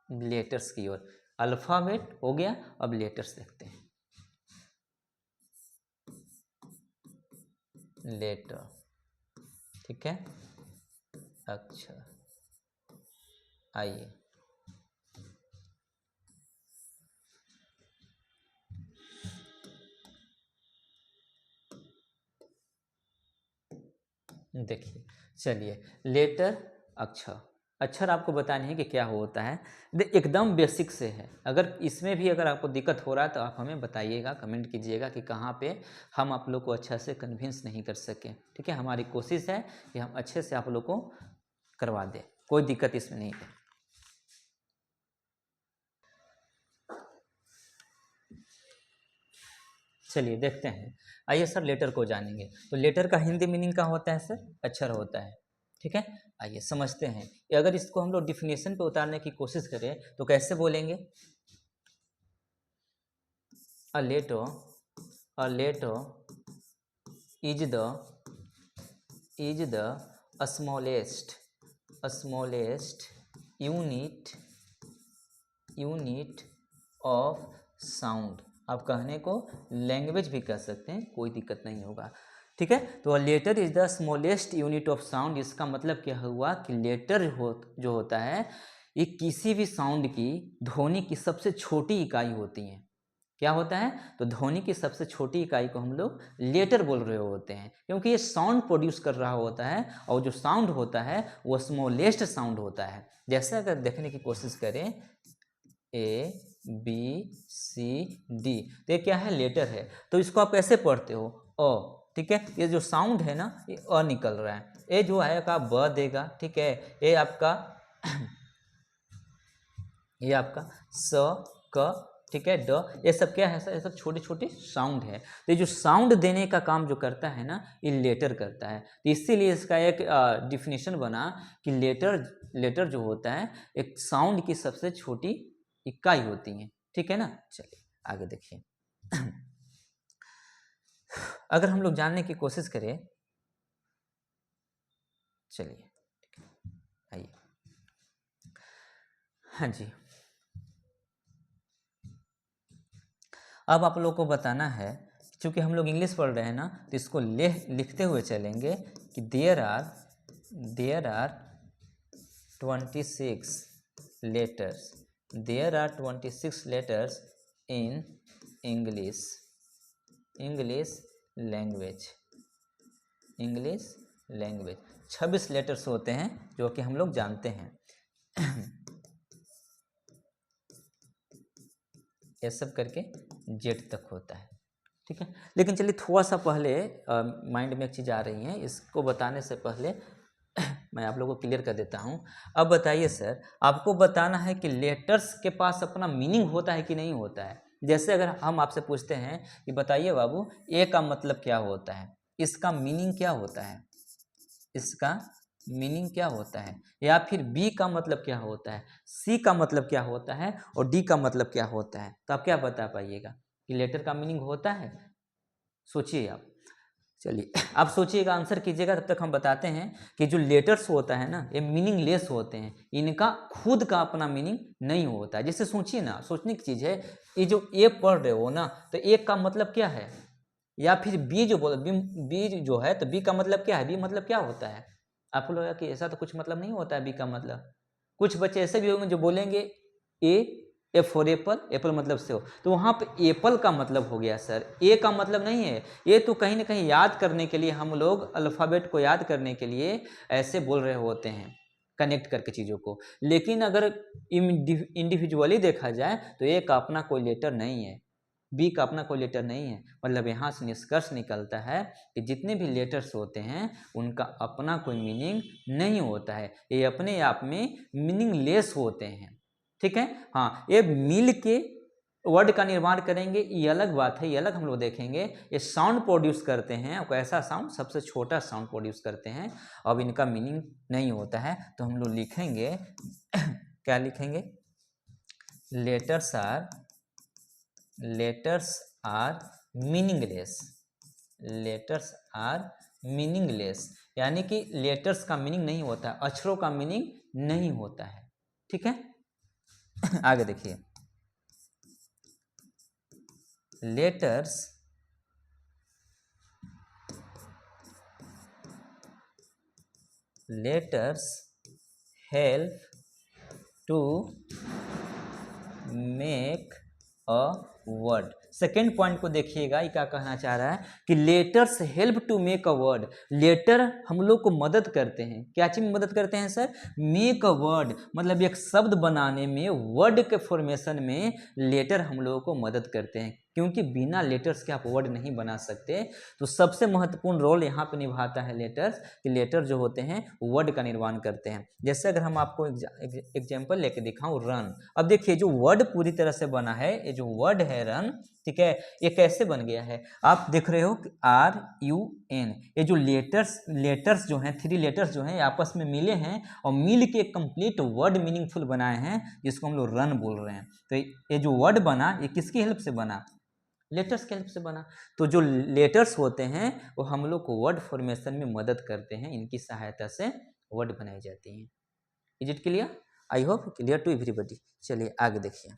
लेटर्स की ओर। अल्फाबेट हो गया, अब लेटर्स देखते हैं। लेटर, ठीक है, अक्षर। आइए देखिए, चलिए लेटर, अक्षर। अक्षर आपको बताने हैं कि क्या होता है। एकदम बेसिक से है, अगर इसमें भी अगर आपको दिक्कत हो रहा है तो आप हमें बताइएगा, कमेंट कीजिएगा कि कहाँ पे हम आप लोग को अच्छा से कन्विंस नहीं कर सके। ठीक है, हमारी कोशिश है कि हम अच्छे से आप लोग को करवा दें, कोई दिक्कत इसमें नहीं है। चलिए देखते हैं। आइए सर लेटर को जानेंगे। तो लेटर का हिंदी मीनिंग क्या होता है सर? अक्षर होता है। ठीक है, आइए समझते हैं। अगर इसको हम लोग डिफिनेशन पे उतारने की कोशिश करें तो कैसे बोलेंगे? A letter is the smallest unit of sound. आप कहने को लैंग्वेज भी कह सकते हैं, कोई दिक्कत नहीं होगा। ठीक है, तो letter is the smallest unit of sound, इसका मतलब क्या हुआ कि लेटर जो होता है ये किसी भी साउंड की, ध्वनि की सबसे छोटी इकाई होती है। क्या होता है, तो ध्वनि की सबसे छोटी इकाई को हम लोग लेटर बोल रहे होते हैं, क्योंकि ये साउंड प्रोड्यूस कर रहा होता है और जो साउंड होता है वो स्मॉलेस्ट साउंड होता है। जैसे अगर देखने की कोशिश करें A B C D, तो ये क्या है, लेटर है, तो इसको आप कैसे पढ़ते हो, अ। ठीक है, ये जो साउंड है ना ये अ निकल रहा है, ए जो है का ब देगा। ठीक है, ये आपका ये आपका स क, ठीक है, ड, ये सब क्या है सर, ये सब छोटे छोटे साउंड है। तो ये जो साउंड देने का काम जो करता है ना ये लेटर करता है। तो इसीलिए इसका एक डिफिनीशन बना कि लेटर जो होता है एक साउंड की सबसे छोटी इकाई होती है। ठीक है ना, चलिए आगे देखिए। अगर हम लोग जानने की कोशिश करें, चलिए आइए, हाँ जी, अब आप लोगों को बताना है, क्योंकि हम लोग इंग्लिश पढ़ रहे हैं ना, तो इसको लिखते हुए चलेंगे कि there are 26 letters, there are 26 letters in English language. 26 letters होते हैं जो कि हम लोग जानते हैं। ये सब करके जेड तक होता है। ठीक है, लेकिन चलिए थोड़ा सा पहले माइंड में एक चीज़ आ रही है, इसको बताने से पहले मैं आप लोगों को क्लियर कर देता हूँ। अब बताइए सर, आपको बताना है कि लेटर्स के पास अपना मीनिंग होता है कि नहीं होता है। जैसे अगर हम आपसे पूछते हैं कि बताइए बाबू ए का मतलब क्या होता है, इसका मीनिंग क्या होता है, इसका मीनिंग क्या होता है, या फिर बी का मतलब क्या होता है, सी का मतलब क्या होता है और डी का मतलब क्या होता है, तो आप क्या बता पाइएगा कि लेटर का मीनिंग होता है? सोचिए आप, चलिए आप सोचिएगा, आंसर कीजिएगा, तब तक हम बताते हैं कि जो लेटर्स होता है ना ये मीनिंगलेस होते हैं, इनका खुद का अपना मीनिंग नहीं होता है। जैसे सोचिए ना, सोचने की चीज़ है, ये जो ए पढ़ रहे हो ना, तो ए का मतलब क्या है, या फिर बी जो बोल बी जो है, तो बी का मतलब क्या है, बी मतलब क्या होता है? आपको लगा कि ऐसा तो कुछ मतलब नहीं होता है बी का मतलब। कुछ बच्चे ऐसे भी होंगे जो बोलेंगे ए फॉर एप्पल, एप्पल मतलब से हो, तो वहाँ पे एप्पल का मतलब हो गया सर, ए का मतलब नहीं है। ये तो कहीं ना कहीं याद करने के लिए, हम लोग अल्फ़ाबेट को याद करने के लिए ऐसे बोल रहे होते हैं, कनेक्ट करके चीज़ों को। लेकिन अगर इंडिविजुअली देखा जाए तो ए का अपना कोई लेटर नहीं है, बी का अपना कोई लेटर नहीं है। मतलब यहाँ से निष्कर्ष निकलता है कि जितने भी लेटर्स होते हैं उनका अपना कोई मीनिंग नहीं होता है, ये अपने आप में मीनिंगलेस होते हैं। ठीक है, हाँ, ये मिल के वर्ड का निर्माण करेंगे ये अलग बात है, ये अलग हम लोग देखेंगे। ये साउंड प्रोड्यूस करते हैं, और ऐसा साउंड सबसे छोटा साउंड प्रोड्यूस करते हैं, अब इनका मीनिंग नहीं होता है। तो हम लोग लिखेंगे क्या लिखेंगे, लेटर्स आर मीनिंगलेस, यानी कि लेटर्स का मीनिंग नहीं होता है, अक्षरों का मीनिंग नहीं होता है। ठीक है, आगे देखिए, letters help to make a word. Second point को देखिएगा, ये क्या कहना चाह रहा है कि letters help to make a word. Letter हम लोग को मदद करते हैं, क्या चीज में मदद करते हैं सर, मेक अ वर्ड, मतलब एक शब्द बनाने में, वर्ड के फॉर्मेशन में लेटर हम लोगों को मदद करते हैं, क्योंकि बिना लेटर्स के आप वर्ड नहीं बना सकते। तो सबसे महत्वपूर्ण रोल यहाँ पे निभाता है लेटर्स, कि लेटर जो होते हैं वर्ड का निर्माण करते हैं। जैसे अगर हम आपको एग्जाम्पल लेके दिखाऊं, रन। अब देखिए जो वर्ड पूरी तरह से बना है, ये जो वर्ड है रन, ठीक है, ये कैसे बन गया है, आप देख रहे हो कि RUN, ये जो लेटर्स जो हैं, 3 लेटर्स जो हैं आपस में मिले हैं और मिल के कंप्लीट वर्ड मीनिंगफुल बनाए हैं, जिसको हम लोग रन बोल रहे हैं। तो ये जो वर्ड बना ये किसकी हेल्प से बना, लेटर्स के हेल्प से बना। तो जो लेटर्स होते हैं वो हम लोग को वर्ड फॉर्मेशन में मदद करते हैं, इनकी सहायता से वर्ड बनाई जाती हैं। Is it clear? I hope clear to everybody. चलिए आगे देखिए,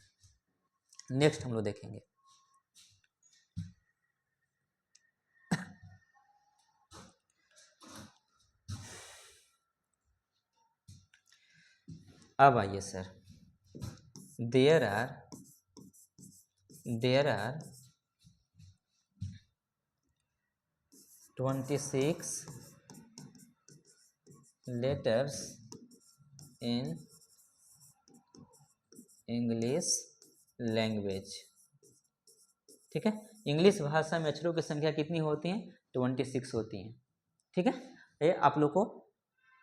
नेक्स्ट हम लोग देखेंगे। अब आइए sir, there are 26 letters in English language. ठीक है, इंग्लिश भाषा में अक्षरों की संख्या कितनी होती है? 26 होती हैं। ठीक है, ये आप लोग को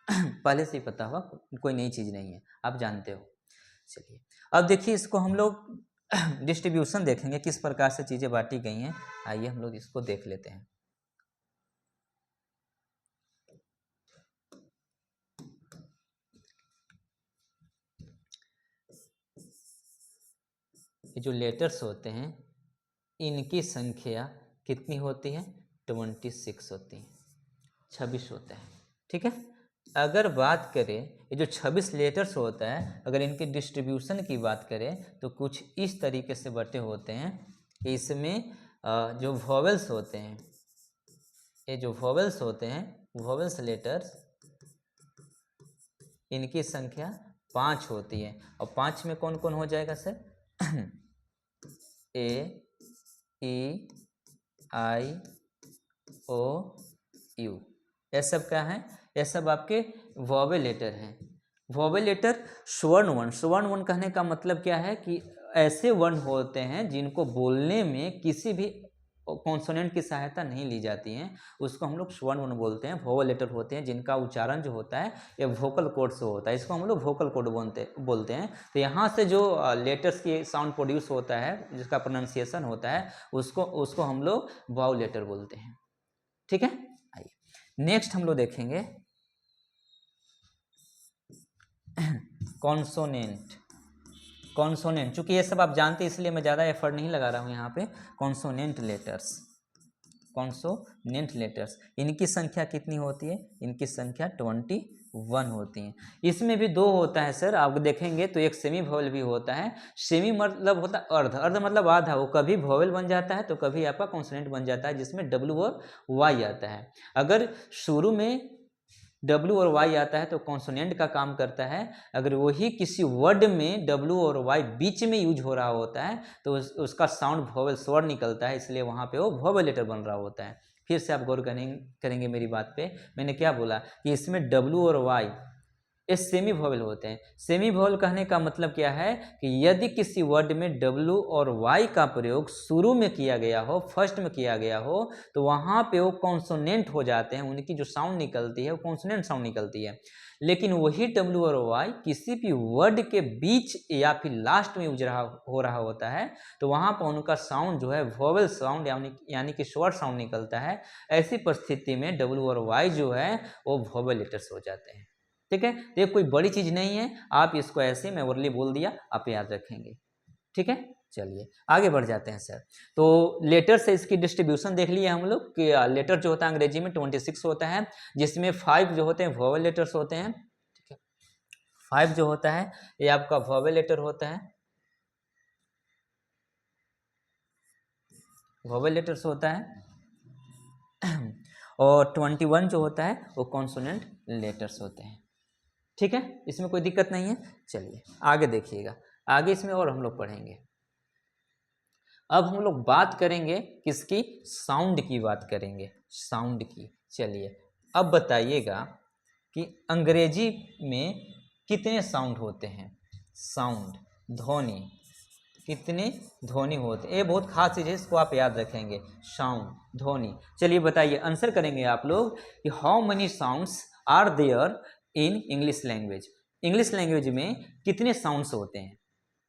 पहले से ही पता होगा, कोई नई चीज़ नहीं है, आप जानते हो। चलिए अब देखिए, इसको हम लोग डिस्ट्रीब्यूशन देखेंगे, किस प्रकार से चीज़ें बांटी गई हैं। आइए हम लोग इसको देख लेते हैं। ये जो लेटर्स होते हैं इनकी संख्या कितनी होती है? 26 होती है, 26 होता है। ठीक है, अगर बात करें ये जो 26 लेटर्स होता है, अगर इनके डिस्ट्रीब्यूशन की बात करें तो कुछ इस तरीके से बटे होते हैं। इसमें जो वॉवेल्स होते हैं, ये जो वॉवेल्स होते हैं, वॉवेल्स लेटर्स, इनकी संख्या 5 होती है। और 5 में कौन कौन हो जाएगा sir? A, E, I, O, you, ये सब क्या है? ये सब आपके वॉवेल लेटर हैं। वॉवेल लेटर स्वर्ण वर्ण, स्वर्ण वर्ण कहने का मतलब क्या है कि ऐसे वर्ण होते हैं जिनको बोलने में किसी भी कॉन्सोनेंट की सहायता नहीं ली जाती है, उसको हम लोग स्वर्ण वर्ण बोलते हैं। वॉवेल लेटर होते हैं जिनका उच्चारण जो होता है ये वोकल कोड से होता है, इसको हम लोग वोकल कोड बोलते हैं। तो यहाँ से जो लेटर्स की साउंड प्रोड्यूस होता है, जिसका प्रोनाउंसिएशन होता है, उसको हम लोग वाव लेटर बोलते हैं। ठीक है, आइए नेक्स्ट हम लोग देखेंगे कॉन्सोनेंट। कॉन्सोनेंट, चूंकि ये सब आप जानते हैं इसलिए मैं ज़्यादा एफर्ट नहीं लगा रहा हूँ यहाँ पे। कॉन्सोनेंट लेटर्स, कॉन्सोनेंट लेटर्स, इनकी संख्या कितनी होती है? इनकी संख्या 21 होती है। इसमें भी दो होता है सर, आप देखेंगे तो एक सेमी वोवेल भी होता है। सेमी मतलब होता है अर्ध, अर्ध मतलब आधा, वो कभी वोवेल बन जाता है तो कभी आपका कॉन्सोनेंट बन जाता है, जिसमें डब्ल्यू और वाई आता है। अगर शुरू में डब्ल्यू और वाई आता है तो कॉन्सोनेंट का काम करता है। अगर वही किसी वर्ड में डब्ल्यू और वाई बीच में यूज हो रहा होता है तो उसका साउंड वोवेल स्वर निकलता है, इसलिए वहाँ पे वो वोवेल लेटर बन रहा होता है। फिर से आप गौर करेंगे मेरी बात पे, मैंने क्या बोला कि इसमें डब्ल्यू और वाई ये सेमी वोवेल होते हैं। सेमी वोवेल कहने का मतलब क्या है कि यदि किसी वर्ड में डब्ल्यू और वाई का प्रयोग शुरू में किया गया हो, फर्स्ट में किया गया हो, तो वहाँ पे वो कॉन्सोनेंट हो जाते हैं, उनकी जो साउंड निकलती है वो कॉन्सोनेंट साउंड निकलती है। लेकिन वही डब्ल्यू और वाई किसी भी वर्ड के बीच या फिर लास्ट में हो रहा होता है तो वहाँ पर उनका साउंड जो है वोवेल साउंड यानी कि स्वर साउंड निकलता है। ऐसी परिस्थिति में डब्ल्यू और वाई जो है वो वोवेल लेटर्स हो जाते हैं। ठीक है, तो ये कोई बड़ी चीज नहीं है, आप इसको ऐसे मैं वर्ली बोल दिया, आप याद रखेंगे। ठीक है, चलिए आगे बढ़ जाते हैं सर। तो लेटर से इसकी डिस्ट्रीब्यूशन देख लिए हम लोग कि लेटर जो होता है अंग्रेजी में 26 होता है, जिसमें 5 जो होते हैं वोवेल लेटर्स होते हैं। ठीक है, 5 जो होता है ये आपका वोवेल लेटर होता है, वोवेल लेटर्स होता है। और 21 जो होता है वो कॉन्सोनेंट लेटर्स होते हैं। ठीक है, इसमें कोई दिक्कत नहीं है। चलिए आगे देखिएगा, आगे इसमें और हम लोग पढ़ेंगे। अब हम लोग बात करेंगे किसकी? साउंड की बात करेंगे, साउंड की। चलिए अब बताइएगा कि अंग्रेजी में कितने साउंड होते हैं? साउंड, ध्वनि, कितने ध्वनि होते हैं? ये बहुत खास चीज़ है, इसको आप याद रखेंगे, साउंड, ध्वनि। चलिए बताइए, आंसर करेंगे आप लोग कि how many sounds are there in English language. English language में कितने साउंड्स होते हैं?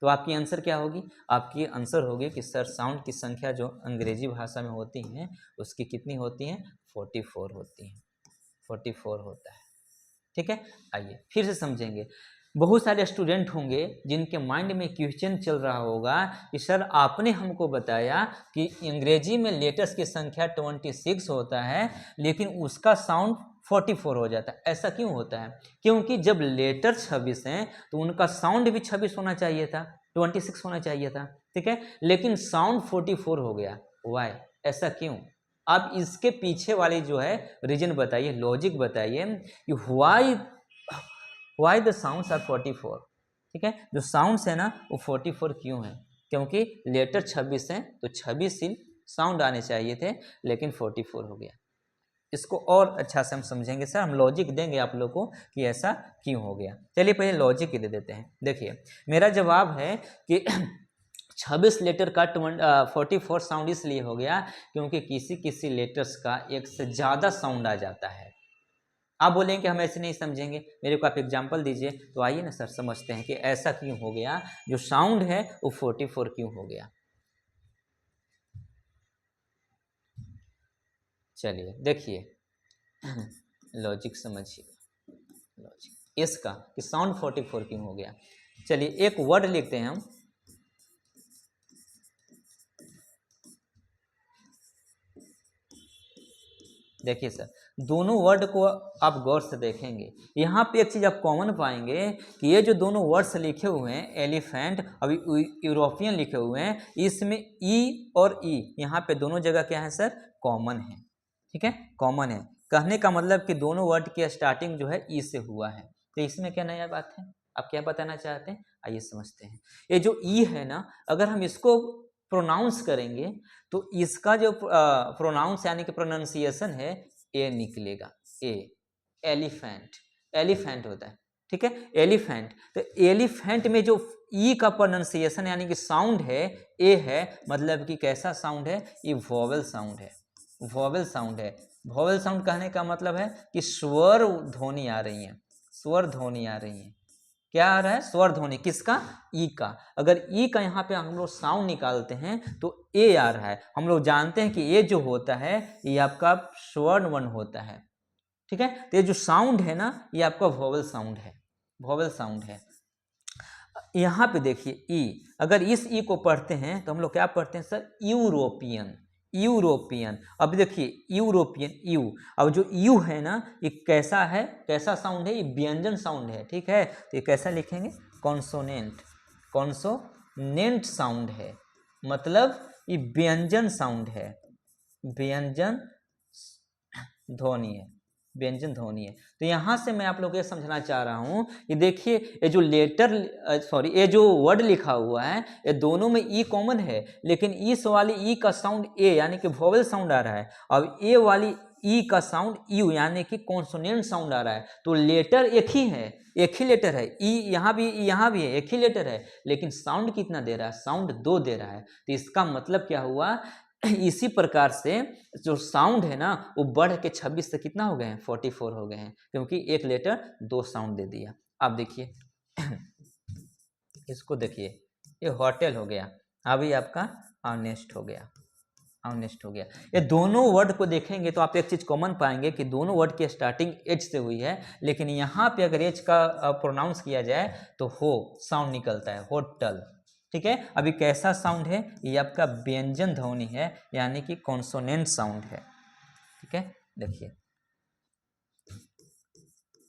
तो आपकी आंसर क्या होगी? आपकी आंसर होगी कि सर साउंड की संख्या जो अंग्रेजी भाषा में होती हैं उसकी कितनी होती हैं? 44 होती हैं, 44 होता है। ठीक है, आइए फिर से समझेंगे। बहुत सारे स्टूडेंट होंगे जिनके माइंड में क्वेश्चन चल रहा होगा कि सर आपने हमको बताया कि अंग्रेजी में लेटर्स की संख्या 26 होता है लेकिन उसका साउंड 44 हो जाता है, ऐसा क्यों होता है? क्योंकि जब लेटर 26 हैं तो उनका साउंड भी 26 होना चाहिए था, 26 होना चाहिए था, ठीक है, लेकिन साउंड 44 हो गया। वाई, ऐसा क्यों? आप इसके पीछे वाली जो है रीजन बताइए, लॉजिक बताइए कि वाई द साउंड्स आर 44, ठीक है, जो साउंड्स है ना वो 44 क्यों है? क्योंकि लेटर 26 हैं तो 26 ही साउंड आने चाहिए थे लेकिन 44 हो गया। इसको और अच्छा से हम समझेंगे सर, हम लॉजिक देंगे आप लोग को कि ऐसा क्यों हो गया। चलिए पहले लॉजिक ही दे देते हैं। देखिए मेरा जवाब है कि 26 लेटर का 44 साउंड इसलिए हो गया क्योंकि किसी किसी लेटर्स का एक से ज़्यादा साउंड आ जाता है। आप बोलेंगे कि हम ऐसे नहीं समझेंगे, मेरे को आप एग्जाम्पल दीजिए, तो आइए ना सर समझते हैं कि ऐसा क्यों हो गया, जो साउंड है वो 44 क्यों हो गया। चलिए देखिए लॉजिक समझिए, लॉजिक इसका कि साउंड 44 क्यों हो गया। चलिए एक वर्ड लिखते हैं हम, देखिए सर दोनों वर्ड को आप गौर से देखेंगे, यहाँ पे एक चीज़ आप कॉमन पाएंगे कि ये जो दोनों वर्ड्स लिखे हुए हैं एलिफेंट, अभी यूरोपियन लिखे हुए हैं, इसमें ई और ई यहाँ पे दोनों जगह क्या है सर, कॉमन है, ठीक है, कॉमन है। कहने का मतलब कि दोनों वर्ड की स्टार्टिंग जो है ई से हुआ है, तो इसमें क्या नया बात है, आप क्या बताना चाहते हैं, आइए समझते हैं। ये जो ई है ना, अगर हम इसको प्रोनाउंस करेंगे तो इसका जो प्रोनाउंस यानी कि प्रोनाउंसिएशन है ए निकलेगा, ए, एलिफेंट, एलिफेंट होता है, ठीक है, एलिफेंट। तो एलिफेंट में जो ई का प्रोनाउंसिएशन यानी कि साउंड है ए है, मतलब कि कैसा साउंड है, ये वोवेल साउंड है, वोवेल साउंड है। वोवेल साउंड कहने का मतलब है कि स्वर ध्वनि आ रही है, स्वर ध्वनि आ रही है। क्या आ रहा है, स्वर ध्वनि, किसका, ई का। अगर ई का यहाँ पे हम लोग साउंड निकालते हैं तो ए आ रहा है। हम लोग जानते हैं कि ए जो होता है ये आपका स्वर्ण वर्ण होता है, ठीक है, तो ये जो साउंड है ना ये आपका वोवेल साउंड है, वोवेल साउंड है। यहाँ पे देखिए ई, अगर इस ई को पढ़ते हैं तो हम लोग क्या पढ़ते हैं सर, यूरोपियन, यूरोपियन। अब देखिए यूरोपियन, यू, अब जो यू है ना ये कैसा है, कैसा साउंड है, ये व्यंजन साउंड है, ठीक है, तो ये कैसा लिखेंगे, कॉन्सोनेंट, कॉन्सोनेंट साउंड है, मतलब ये व्यंजन साउंड है, व्यंजन ध्वनि है, व्यंजन ध्वनि है। तो यहाँ से मैं आप लोग को ये समझना चाह रहा हूँ, ये देखिए ये जो लेटर सॉरी ये जो वर्ड लिखा हुआ है ये दोनों में ई कॉमन है, लेकिन इस वाली ई का साउंड ए यानी कि वोवेल साउंड आ रहा है, अब ए वाली ई का साउंड यू यानी कि कॉन्सोनेंट साउंड आ रहा है। तो लेटर एक ही है, एक ही लेटर है, ई यहाँ भी है, एक ही लेटर है, लेकिन साउंड कितना दे रहा है, साउंड 2 दे रहा है। तो इसका मतलब क्या हुआ, इसी प्रकार से जो साउंड है ना वो बढ़ के 26 से कितना हो गए हैं, 44 हो गए हैं, क्योंकि एक लेटर 2 साउंड दे दिया। अब देखिए इसको देखिए, ये होटल हो गया, अभी आपका ऑनेस्ट हो गया, ऑनेस्ट हो गया। ये दोनों वर्ड को देखेंगे तो आप एक चीज कॉमन पाएंगे कि दोनों वर्ड की स्टार्टिंग एच से हुई है, लेकिन यहाँ पे अगर एच का प्रोनाउंस किया जाए तो हो साउंड निकलता है, होटल, ठीक है। अभी कैसा साउंड है, ये आपका व्यंजन ध्वनि है यानी कि कॉन्सोनेंट साउंड है, ठीक है। देखिए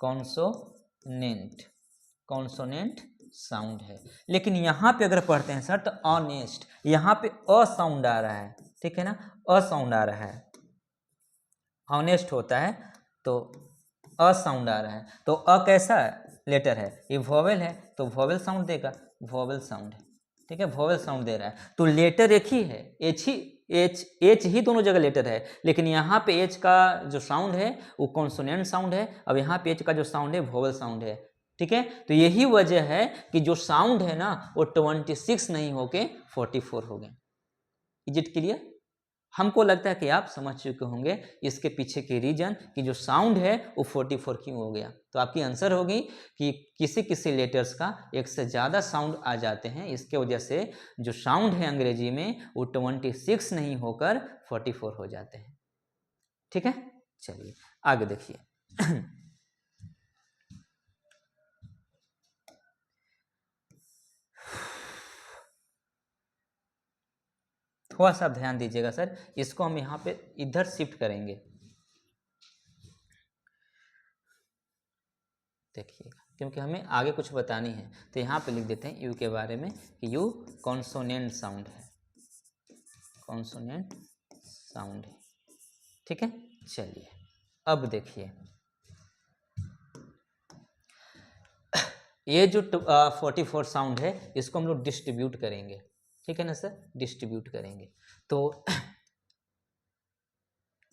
कॉन्सोनेंट, कॉन्सोनेंट साउंड है, लेकिन यहाँ पे अगर पढ़ते हैं सर तो ऑनेस्ट, यहाँ पे अ साउंड आ रहा है, ठीक है ना, अ साउंड आ रहा है, ऑनेस्ट होता है तो अ साउंड आ रहा है, तो अ कैसा लेटर है, ये वोवेल है तो वोवेल साउंड देगा, वोवेल साउंड है, ठीक है, वोवेल साउंड दे रहा है। तो लेटर एक ही है, एच ही दोनों जगह लेटर है, लेकिन यहाँ पे एच का जो साउंड है वो कॉन्सोनेंट साउंड है, अब यहाँ पे एच का जो साउंड है वोवेल साउंड है, ठीक है। तो यही वजह है कि जो साउंड है ना वो 26 नहीं होके 44 हो गए। Is it clear? हमको लगता है कि आप समझ चुके होंगे इसके पीछे की रीजन कि जो साउंड है वो 44 क्यों हो गया। तो आपकी आंसर होगी कि किसी किसी लेटर्स का एक से ज़्यादा साउंड आ जाते हैं, इसके वजह से जो साउंड है अंग्रेजी में वो 26 नहीं होकर 44 हो जाते हैं, ठीक है। चलिए आगे देखिए थोड़ा सा ध्यान दीजिएगा सर, इसको हम यहाँ पे इधर शिफ्ट करेंगे, देखिएगा, क्योंकि हमें आगे कुछ बतानी है। तो यहाँ पे लिख देते हैं यू के बारे में कि यू कॉन्सोनेंट साउंड है, कॉन्सोनेंट साउंड है, ठीक है। चलिए अब देखिए, ये जो 44 साउंड है इसको हम लोग डिस्ट्रीब्यूट करेंगे, ठीक है ना सर, डिस्ट्रीब्यूट करेंगे। तो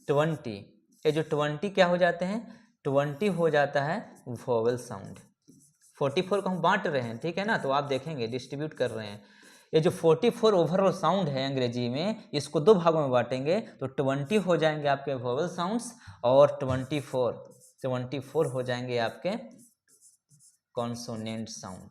20, ये जो 20 क्या हो जाते हैं, 20 हो जाता है वोवेल साउंड। 44 को हम बांट रहे हैं, ठीक है ना, तो आप देखेंगे डिस्ट्रीब्यूट कर रहे हैं। ये जो 44 ओवरऑल साउंड है अंग्रेजी में, इसको दो भागों में बांटेंगे तो 20 हो जाएंगे आपके वोवेल साउंड्स और 24 हो जाएंगे आपके कॉन्सोनेंट साउंड,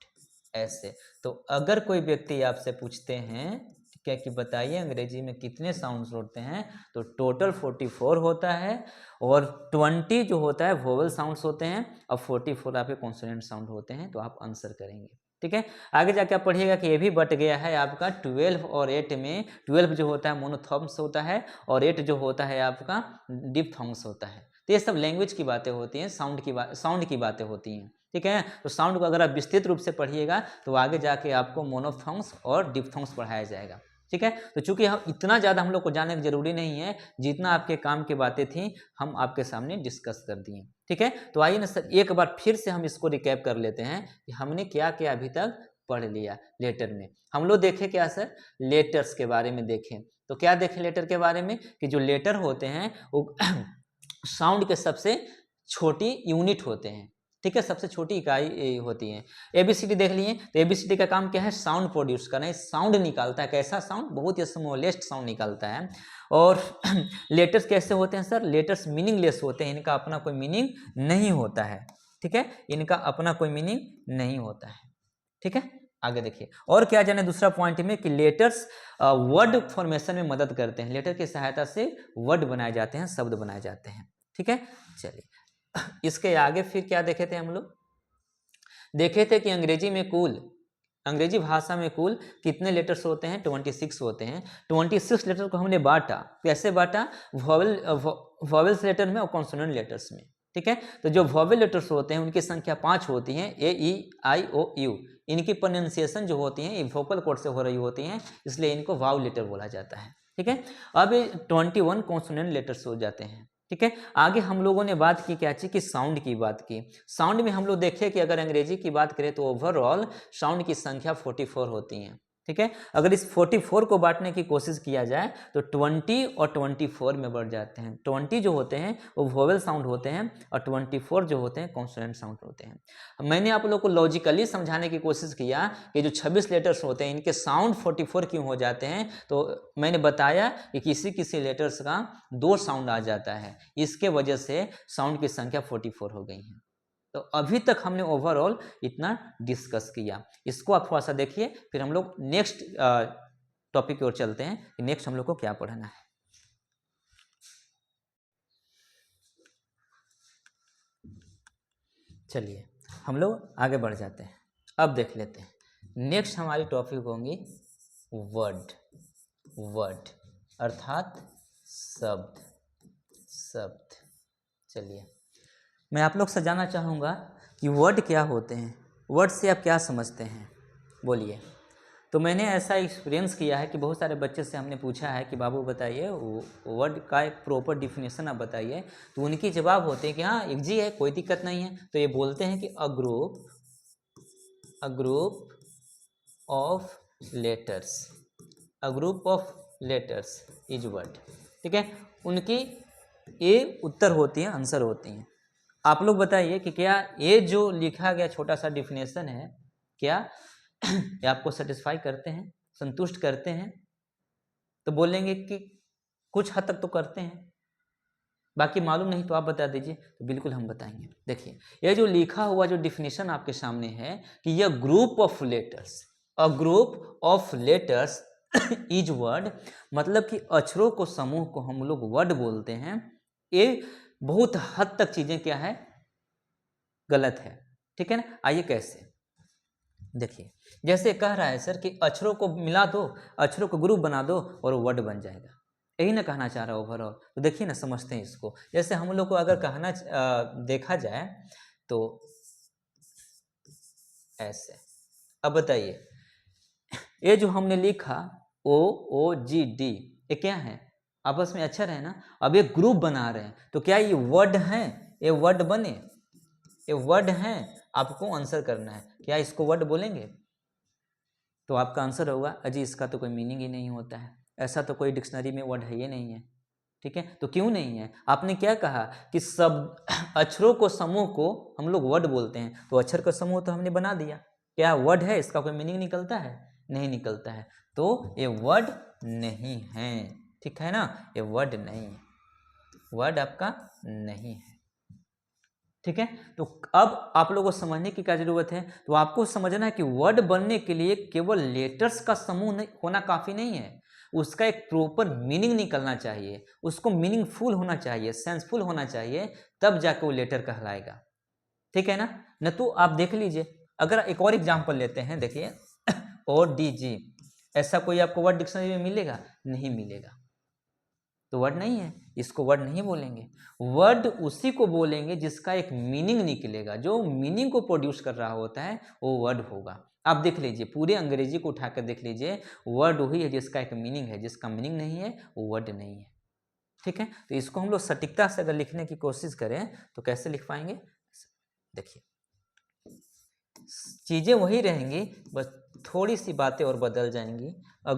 ऐसे। तो अगर कोई व्यक्ति आपसे पूछते हैं क्या कि बताइए अंग्रेजी में कितने साउंड्स होते हैं, तो टोटल 44 होता है और 20 जो होता है वोवेल साउंड्स होते हैं और 44 आपके कॉन्सोनेंट साउंड होते हैं। तो आप आंसर करेंगे, ठीक है। आगे जाके आप पढ़िएगा कि ये भी बट गया है आपका 12 और 8 में। 12 जो होता है मोनोथॉर्म्स होता है और 8 जो होता है आपका डिप्थॉर्म्स होता है। तो ये सब लैंग्वेज की बातें होती हैं, साउंड की बातें होती हैं, ठीक है। तो साउंड को अगर आप विस्तृत रूप से पढ़िएगा तो आगे जाके आपको मोनोथॉर्म्स और डिप्थॉर्म्स पढ़ाया जाएगा, ठीक है। तो चूंकि हम इतना ज़्यादा हम लोग को जानने की जरूरी नहीं है, जितना आपके काम की बातें थी हम आपके सामने डिस्कस कर दिए, ठीक है। तो आइए ना सर एक बार फिर से हम इसको रिकैप कर लेते हैं कि हमने क्या क्या अभी तक पढ़ लिया। लेटर में हम लोग देखे क्या सर, लेटर्स के बारे में देखें। तो क्या देखें लेटर के बारे में कि जो लेटर होते हैं वो साउंड के सबसे छोटी यूनिट होते हैं, ठीक है, सबसे छोटी इकाई होती है। एबीसीडी देख लिए, तो एबीसीडी का काम क्या है, साउंड प्रोड्यूस करना है, साउंड निकालता है। कैसा साउंड, बहुत ही स्मॉलेस्ट साउंड निकालता है। और लेटर्स कैसे होते हैं सर, लेटर्स मीनिंगलेस होते हैं, इनका अपना कोई मीनिंग नहीं होता है, ठीक है, इनका अपना कोई मीनिंग नहीं होता है, ठीक है। आगे देखिए और क्या जाने दूसरा पॉइंट में कि लेटर्स वर्ड फॉर्मेशन में मदद करते हैं। लेटर की सहायता से वर्ड बनाए जाते हैं, शब्द बनाए जाते हैं, ठीक है। चलिए इसके आगे फिर क्या देखे थे हम लोग, देखे थे कि अंग्रेजी भाषा में कुल कितने लेटर्स होते हैं, 26 होते हैं। 26 लेटर को हमने बांटा, कैसे बांटा, वॉवेल्स लेटर में और कॉन्सोनेंट लेटर्स में, ठीक है। तो जो वॉवेल लेटर्स होते हैं उनकी संख्या 5 होती है, ए ई आई ओ यू। इनकी प्रोनाउंसिएशन जो होती है ये वोकल कॉर्ड से हो रही होती हैं, इसलिए इनको वाव लेटर बोला जाता है, ठीक है। अब 21 कॉन्सोनेंट लेटर्स हो जाते हैं, ठीक है। आगे हम लोगों ने बात की क्या चीज की, साउंड की बात की। साउंड में हम लोग देखे कि अगर अंग्रेजी की बात करें तो ओवरऑल साउंड की संख्या 44 होती है, ठीक है। अगर इस 44 को बांटने की कोशिश किया जाए तो 20 और 24 में बढ़ जाते हैं। 20 जो होते हैं वो वोवेल साउंड होते हैं और 24 जो होते हैं कॉन्सोनेंट साउंड होते हैं। मैंने आप लोग को लॉजिकली समझाने की कोशिश किया कि जो 26 लेटर्स होते हैं इनके साउंड 44 क्यों हो जाते हैं, तो मैंने बताया कि किसी किसी लेटर्स का 2 साउंड आ जाता है, इसके वजह से साउंड की संख्या 44 हो गई है। तो अभी तक हमने ओवरऑल इतना डिस्कस किया, इसको आप थोड़ा सा देखिए, फिर हम लोग नेक्स्ट टॉपिक की ओर चलते हैं कि नेक्स्ट हम लोग को क्या पढ़ना है। चलिए हम लोग आगे बढ़ जाते हैं। अब देख लेते हैं नेक्स्ट हमारी टॉपिक होंगी वर्ड अर्थात शब्द। चलिए मैं आप लोग से जानना चाहूँगा कि वर्ड क्या होते हैं, वर्ड से आप क्या समझते हैं, बोलिए। तो मैंने ऐसा एक्सपीरियंस किया है कि बहुत सारे बच्चे से हमने पूछा है कि बाबू बताइए वर्ड का एक प्रॉपर डिफिनेशन आप बताइए, तो उनकी जवाब होते हैं कि हाँ एक जी है, कोई दिक्कत नहीं है। तो ये बोलते हैं कि a group of letters is word, ठीक है। उनकी ये उत्तर होती है, आंसर होती हैं। आप लोग बताइए कि क्या ये जो लिखा गया छोटा सा डिफिनेशन है, क्या ये आपको सेटिस्फाई करते हैं, संतुष्ट करते हैं? तो बोलेंगे कि कुछ हद तक तो करते हैं, बाकी मालूम नहीं तो आप बता दीजिए। तो बिल्कुल हम बताएंगे। देखिए ये जो लिखा हुआ जो डिफिनेशन आपके सामने है कि यह group of letters, a group of letters is word, मतलब कि अक्षरों को समूह को हम लोग वर्ड बोलते हैं। ये बहुत हद तक चीजें क्या है, गलत है, ठीक है ना। आइए कैसे, देखिए जैसे कह रहा है सर कि अक्षरों को मिला दो, अक्षरों को ग्रुप बना दो और वर्ड बन जाएगा, यही ना कहना चाह रहा है ओवरऑल। तो देखिए ना, समझते हैं इसको। जैसे हम लोग को अगर कहना देखा जाए तो ऐसे, अब बताइए ये जो हमने लिखा OOGD, ये क्या है? आपस में अक्षर है ना। अब ये ग्रुप बना रहे हैं तो क्या ये वर्ड है? ये वर्ड बने, ये वर्ड हैं। आपको आंसर करना है, क्या इसको वर्ड बोलेंगे? तो आपका आंसर होगा अजी इसका तो कोई मीनिंग ही नहीं होता है, ऐसा तो कोई डिक्शनरी में वर्ड है ही नहीं है। ठीक है, तो क्यों नहीं है? आपने क्या कहा कि सब अक्षरों को समूह को हम लोग वर्ड बोलते हैं, तो अक्षर का समूह तो हमने बना दिया। क्या वर्ड है? इसका कोई मीनिंग निकलता है? नहीं निकलता है, तो ये वर्ड नहीं है। ठीक है ना, ये वर्ड नहीं है, वर्ड आपका नहीं है। ठीक है, तो अब आप लोगों को समझने की क्या जरूरत है? तो आपको समझना है कि वर्ड बनने के लिए केवल लेटर्स का समूह होना काफी नहीं है, उसका एक प्रॉपर मीनिंग निकलना चाहिए, उसको मीनिंगफुल होना चाहिए, सेंसफुल होना चाहिए, तब जाके वो लेटर कहलाएगा। ठीक है ना? न तो आप देख लीजिए, अगर एक और एग्जाम्पल लेते हैं, देखिए ODG, ऐसा कोई आपको वर्ड डिक्शनरी में मिलेगा? नहीं मिलेगा, तो वर्ड नहीं है, इसको वर्ड नहीं बोलेंगे। वर्ड उसी को बोलेंगे जिसका एक मीनिंग निकलेगा, जो मीनिंग को प्रोड्यूस कर रहा होता है वो वर्ड होगा। आप देख लीजिए, पूरे अंग्रेजी को उठाकर देख लीजिए, वर्ड वही है जिसका एक मीनिंग है, जिसका मीनिंग नहीं है वो वर्ड नहीं है। ठीक है, तो इसको हम लोग सटीकता से अगर लिखने की कोशिश करें तो कैसे लिख पाएंगे? देखिए चीजें वही रहेंगी, बस थोड़ी सी बातें और बदल जाएंगी। A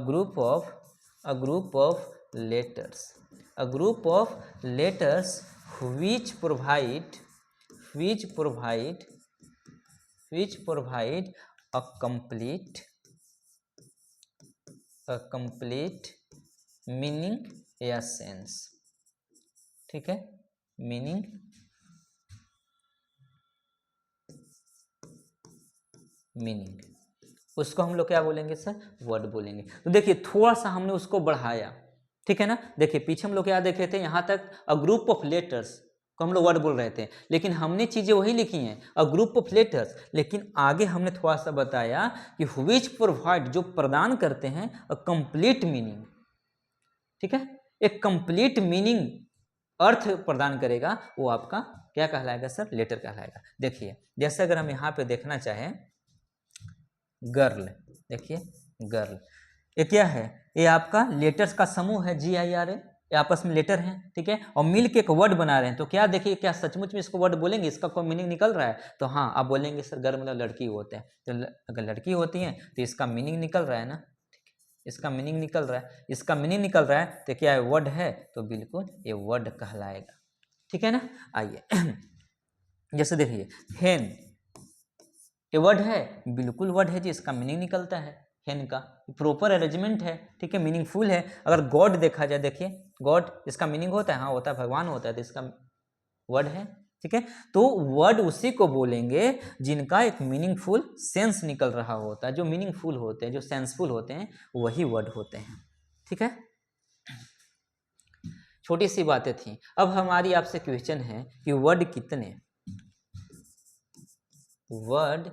group of letters, a group of letters which provide a complete meaning या sense। ठीक है, मीनिंग उसको हम लोग क्या बोलेंगे सर? वर्ड बोलेंगे। तो देखिए थोड़ा सा हमने उसको बढ़ाया, ठीक है ना। देखिए पीछे हम लोग क्या देख रहे थे, यहाँ तक अ ग्रुप ऑफ लेटर्स को हम लोग वर्ड बोल रहे थे, लेकिन हमने चीजें वही लिखी हैं, अ ग्रुप ऑफ लेटर्स, लेकिन आगे हमने थोड़ा सा बताया कि व्हिच प्रोवाइड, जो प्रदान करते हैं अ कंप्लीट मीनिंग। ठीक है, एक कंप्लीट मीनिंग, अर्थ प्रदान करेगा, वो आपका क्या कहलाएगा सर? लेटर कहलाएगा। देखिए जैसे अगर हम यहाँ पे देखना चाहें, गर्ल, देखिए गर्ल, ये क्या है? ये आपका लेटर्स का समूह है, GIRL, ये आपस में लेटर हैं। ठीक है, और मिल के एक वर्ड बना रहे हैं, तो क्या देखिए, क्या सचमुच में इसको वर्ड बोलेंगे? इसका कोई मीनिंग निकल रहा है? तो हाँ, आप बोलेंगे सर गर्ल मतलब लड़की होते हैं, तो अगर लड़की होती हैं तो इसका मीनिंग निकल रहा है ना। इसका मीनिंग निकल रहा है, इसका मीनिंग निकल रहा है, तो क्या है? वर्ड है, तो बिल्कुल ये वर्ड कहलाएगा। ठीक है ना। आइए जैसे देखिए हेन, ये वर्ड है, बिल्कुल वर्ड है जी, इसका मीनिंग निकलता है हेन का, प्रॉपर अरेंजमेंट है। ठीक है, मीनिंगफुल है। अगर गॉड देखा जाए, देखिए गॉड, इसका मीनिंग होता है, हाँ होता है, भगवान होता है, तो इसका वर्ड है। ठीक है, तो वर्ड उसी को बोलेंगे जिनका एक मीनिंगफुल सेंस निकल रहा होता है, जो मीनिंगफुल होते हैं, जो सेंसफुल होते हैं, वही वर्ड होते हैं। ठीक है, छोटी सी बातें थी। अब हमारी आपसे क्वेश्चन है कि वर्ड कितने, वर्ड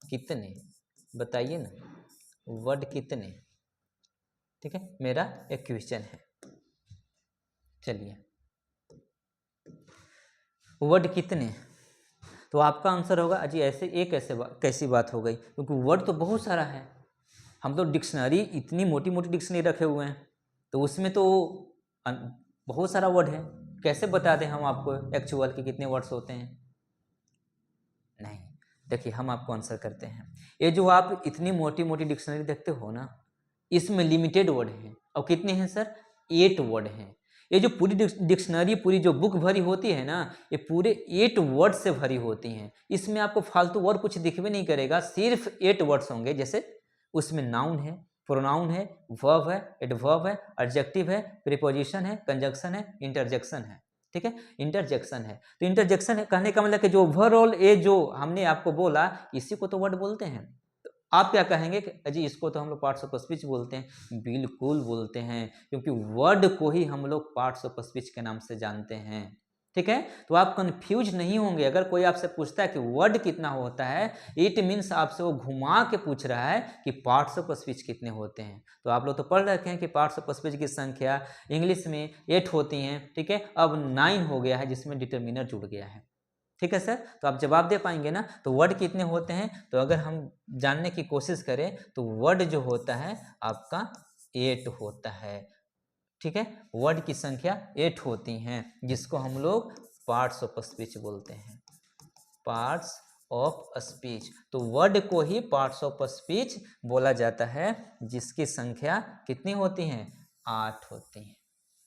कितने बताइए ना, वर्ड कितने? ठीक है, मेरा एक क्वेश्चन है। चलिए वर्ड कितने, तो आपका आंसर होगा अजी ऐसे एक कैसी बात हो गई, क्योंकि वर्ड तो बहुत सारा है। हम तो डिक्शनरी, इतनी मोटी मोटी डिक्शनरी रखे हुए हैं, तो उसमें तो बहुत सारा वर्ड है, कैसे बता दें हम आपको एक्चुअल के कितने वर्ड्स होते हैं? नहीं, देखिए हम आपको आंसर करते हैं। ये जो आप इतनी मोटी मोटी डिक्शनरी देखते हो ना, इसमें लिमिटेड वर्ड है, और कितने हैं सर? 8 वर्ड हैं। ये जो पूरी डिक्शनरी, पूरी जो बुक भरी होती है ना, ये पूरे 8 वर्ड से भरी होती हैं। इसमें आपको फालतू वर्ड कुछ दिखवे नहीं करेगा, सिर्फ 8 वर्ड्स होंगे। जैसे उसमें नाउन है, प्रोनाउन है, वर्ब है, एडवर्ब है, एडजेक्टिव है, प्रीपोजिशन है, कंजंक्शन है, इंटरजेक्शन है। ठीक है, इंटरजेक्शन है, तो इंटरजेक्शन है कहने का मतलब कि जो ओवरऑल ये जो हमने आपको बोला, इसी को तो वर्ड बोलते हैं। तो आप क्या कहेंगे कि अजी इसको तो हम लोग पार्ट्स ऑफ स्पीच बोलते हैं? बिल्कुल बोलते हैं, क्योंकि वर्ड को ही हम लोग पार्ट्स ऑफ स्पीच के नाम से जानते हैं। ठीक है। तो आप कंफ्यूज नहीं होंगे। अगर कोई आपसे पूछता है कि वर्ड कितना होता है, इट मीन्स आपसे वो घुमा के पूछ रहा है कि पार्ट्स ऑफ स्पीच कितने होते हैं। तो आप लोग तो पढ़ रखे हैं कि पार्ट्स ऑफ स्पीच की संख्या इंग्लिश में 8 होती हैं, ठीक है। अब 9 हो गया है जिसमें डिटर्मिनर जुड़ गया है, ठीक है सर। तो आप जवाब दे पाएंगे ना। तो वर्ड कितने होते हैं, तो अगर हम जानने की कोशिश करें तो वर्ड जो होता है आपका 8 होता है, ठीक है। वर्ड की संख्या 8 होती हैं, जिसको हम लोग पार्ट्स ऑफ स्पीच बोलते हैं, पार्ट्स ऑफ स्पीच। तो वर्ड को ही पार्ट्स ऑफ स्पीच बोला जाता है, जिसकी संख्या कितनी होती हैं, 8 होती हैं,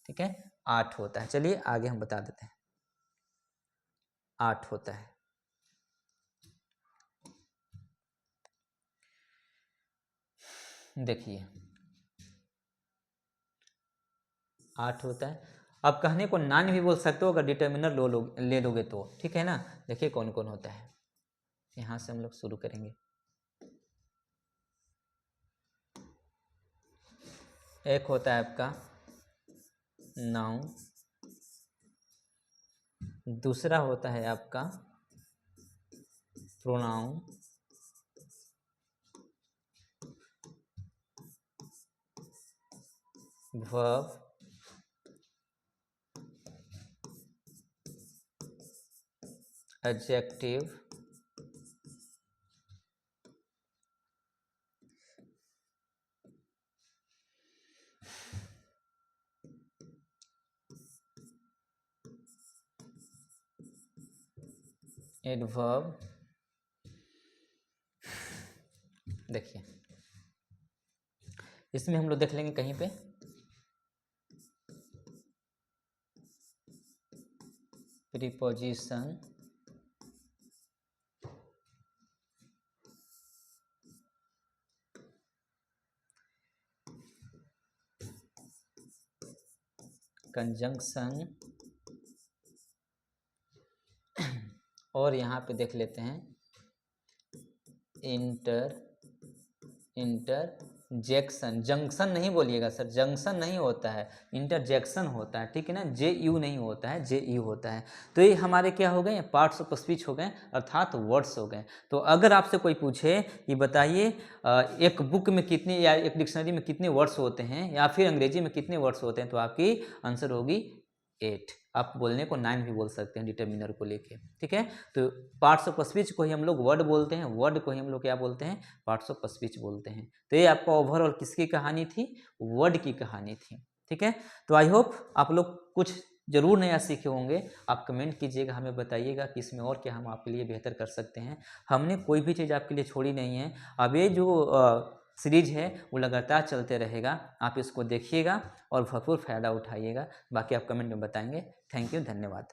ठीक है। 8 होता है। चलिए आगे हम बता देते हैं। 8 होता है। देखिए 8 होता है। अब कहने को 9 भी बोल सकते हो अगर डिटर्मिनर ले लोगे तो, ठीक है ना। देखिए कौन कौन होता है, यहां से हम लोग शुरू करेंगे। एक होता है आपका नाउन, दूसरा होता है आपका प्रोनाउन, वर्ब, एडजेक्टिव, एडवर्ब। देखिए इसमें हम लोग देख लेंगे कहीं पे प्रीपोजिशन, कंजंक्शन, और यहाँ पे देख लेते हैं इंटरजेक्शन। जंक्शन नहीं बोलिएगा सर, जंक्शन नहीं होता है, इंटरजेक्शन होता है, ठीक है ना। जे यू नहीं होता है, जे यू होता है। तो ये हमारे क्या हो गए, पार्ट्स ऑफ स्पीच हो गए, अर्थात वर्ड्स हो गए। तो अगर आपसे कोई पूछे कि बताइए एक बुक में कितने या एक डिक्शनरी में कितने वर्ड्स होते हैं, या फिर अंग्रेजी में कितने वर्ड्स होते हैं, तो आपकी आंसर होगी 8। आप बोलने को 9 भी बोल सकते हैं डिटर्मिनर को लेके, ठीक है। तो पार्ट्स ऑफ स्पीच को ही हम लोग वर्ड बोलते हैं, वर्ड को ही हम लोग क्या बोलते हैं, पार्ट्स ऑफ स्पीच बोलते हैं। तो ये आपका ओवरऑल किसकी कहानी थी, वर्ड की कहानी थी, ठीक है। तो आई होप आप लोग कुछ जरूर नया सीखे होंगे। आप कमेंट कीजिएगा, हमें बताइएगा कि इसमें और क्या हम आपके लिए बेहतर कर सकते हैं। हमने कोई भी चीज़ आपके लिए छोड़ी नहीं है। अब ये जो सीरीज है वो लगातार चलते रहेगा, आप इसको देखिएगा और भरपूर फ़ायदा उठाइएगा। बाकी आप कमेंट में बताएंगे। थैंक यू, धन्यवाद।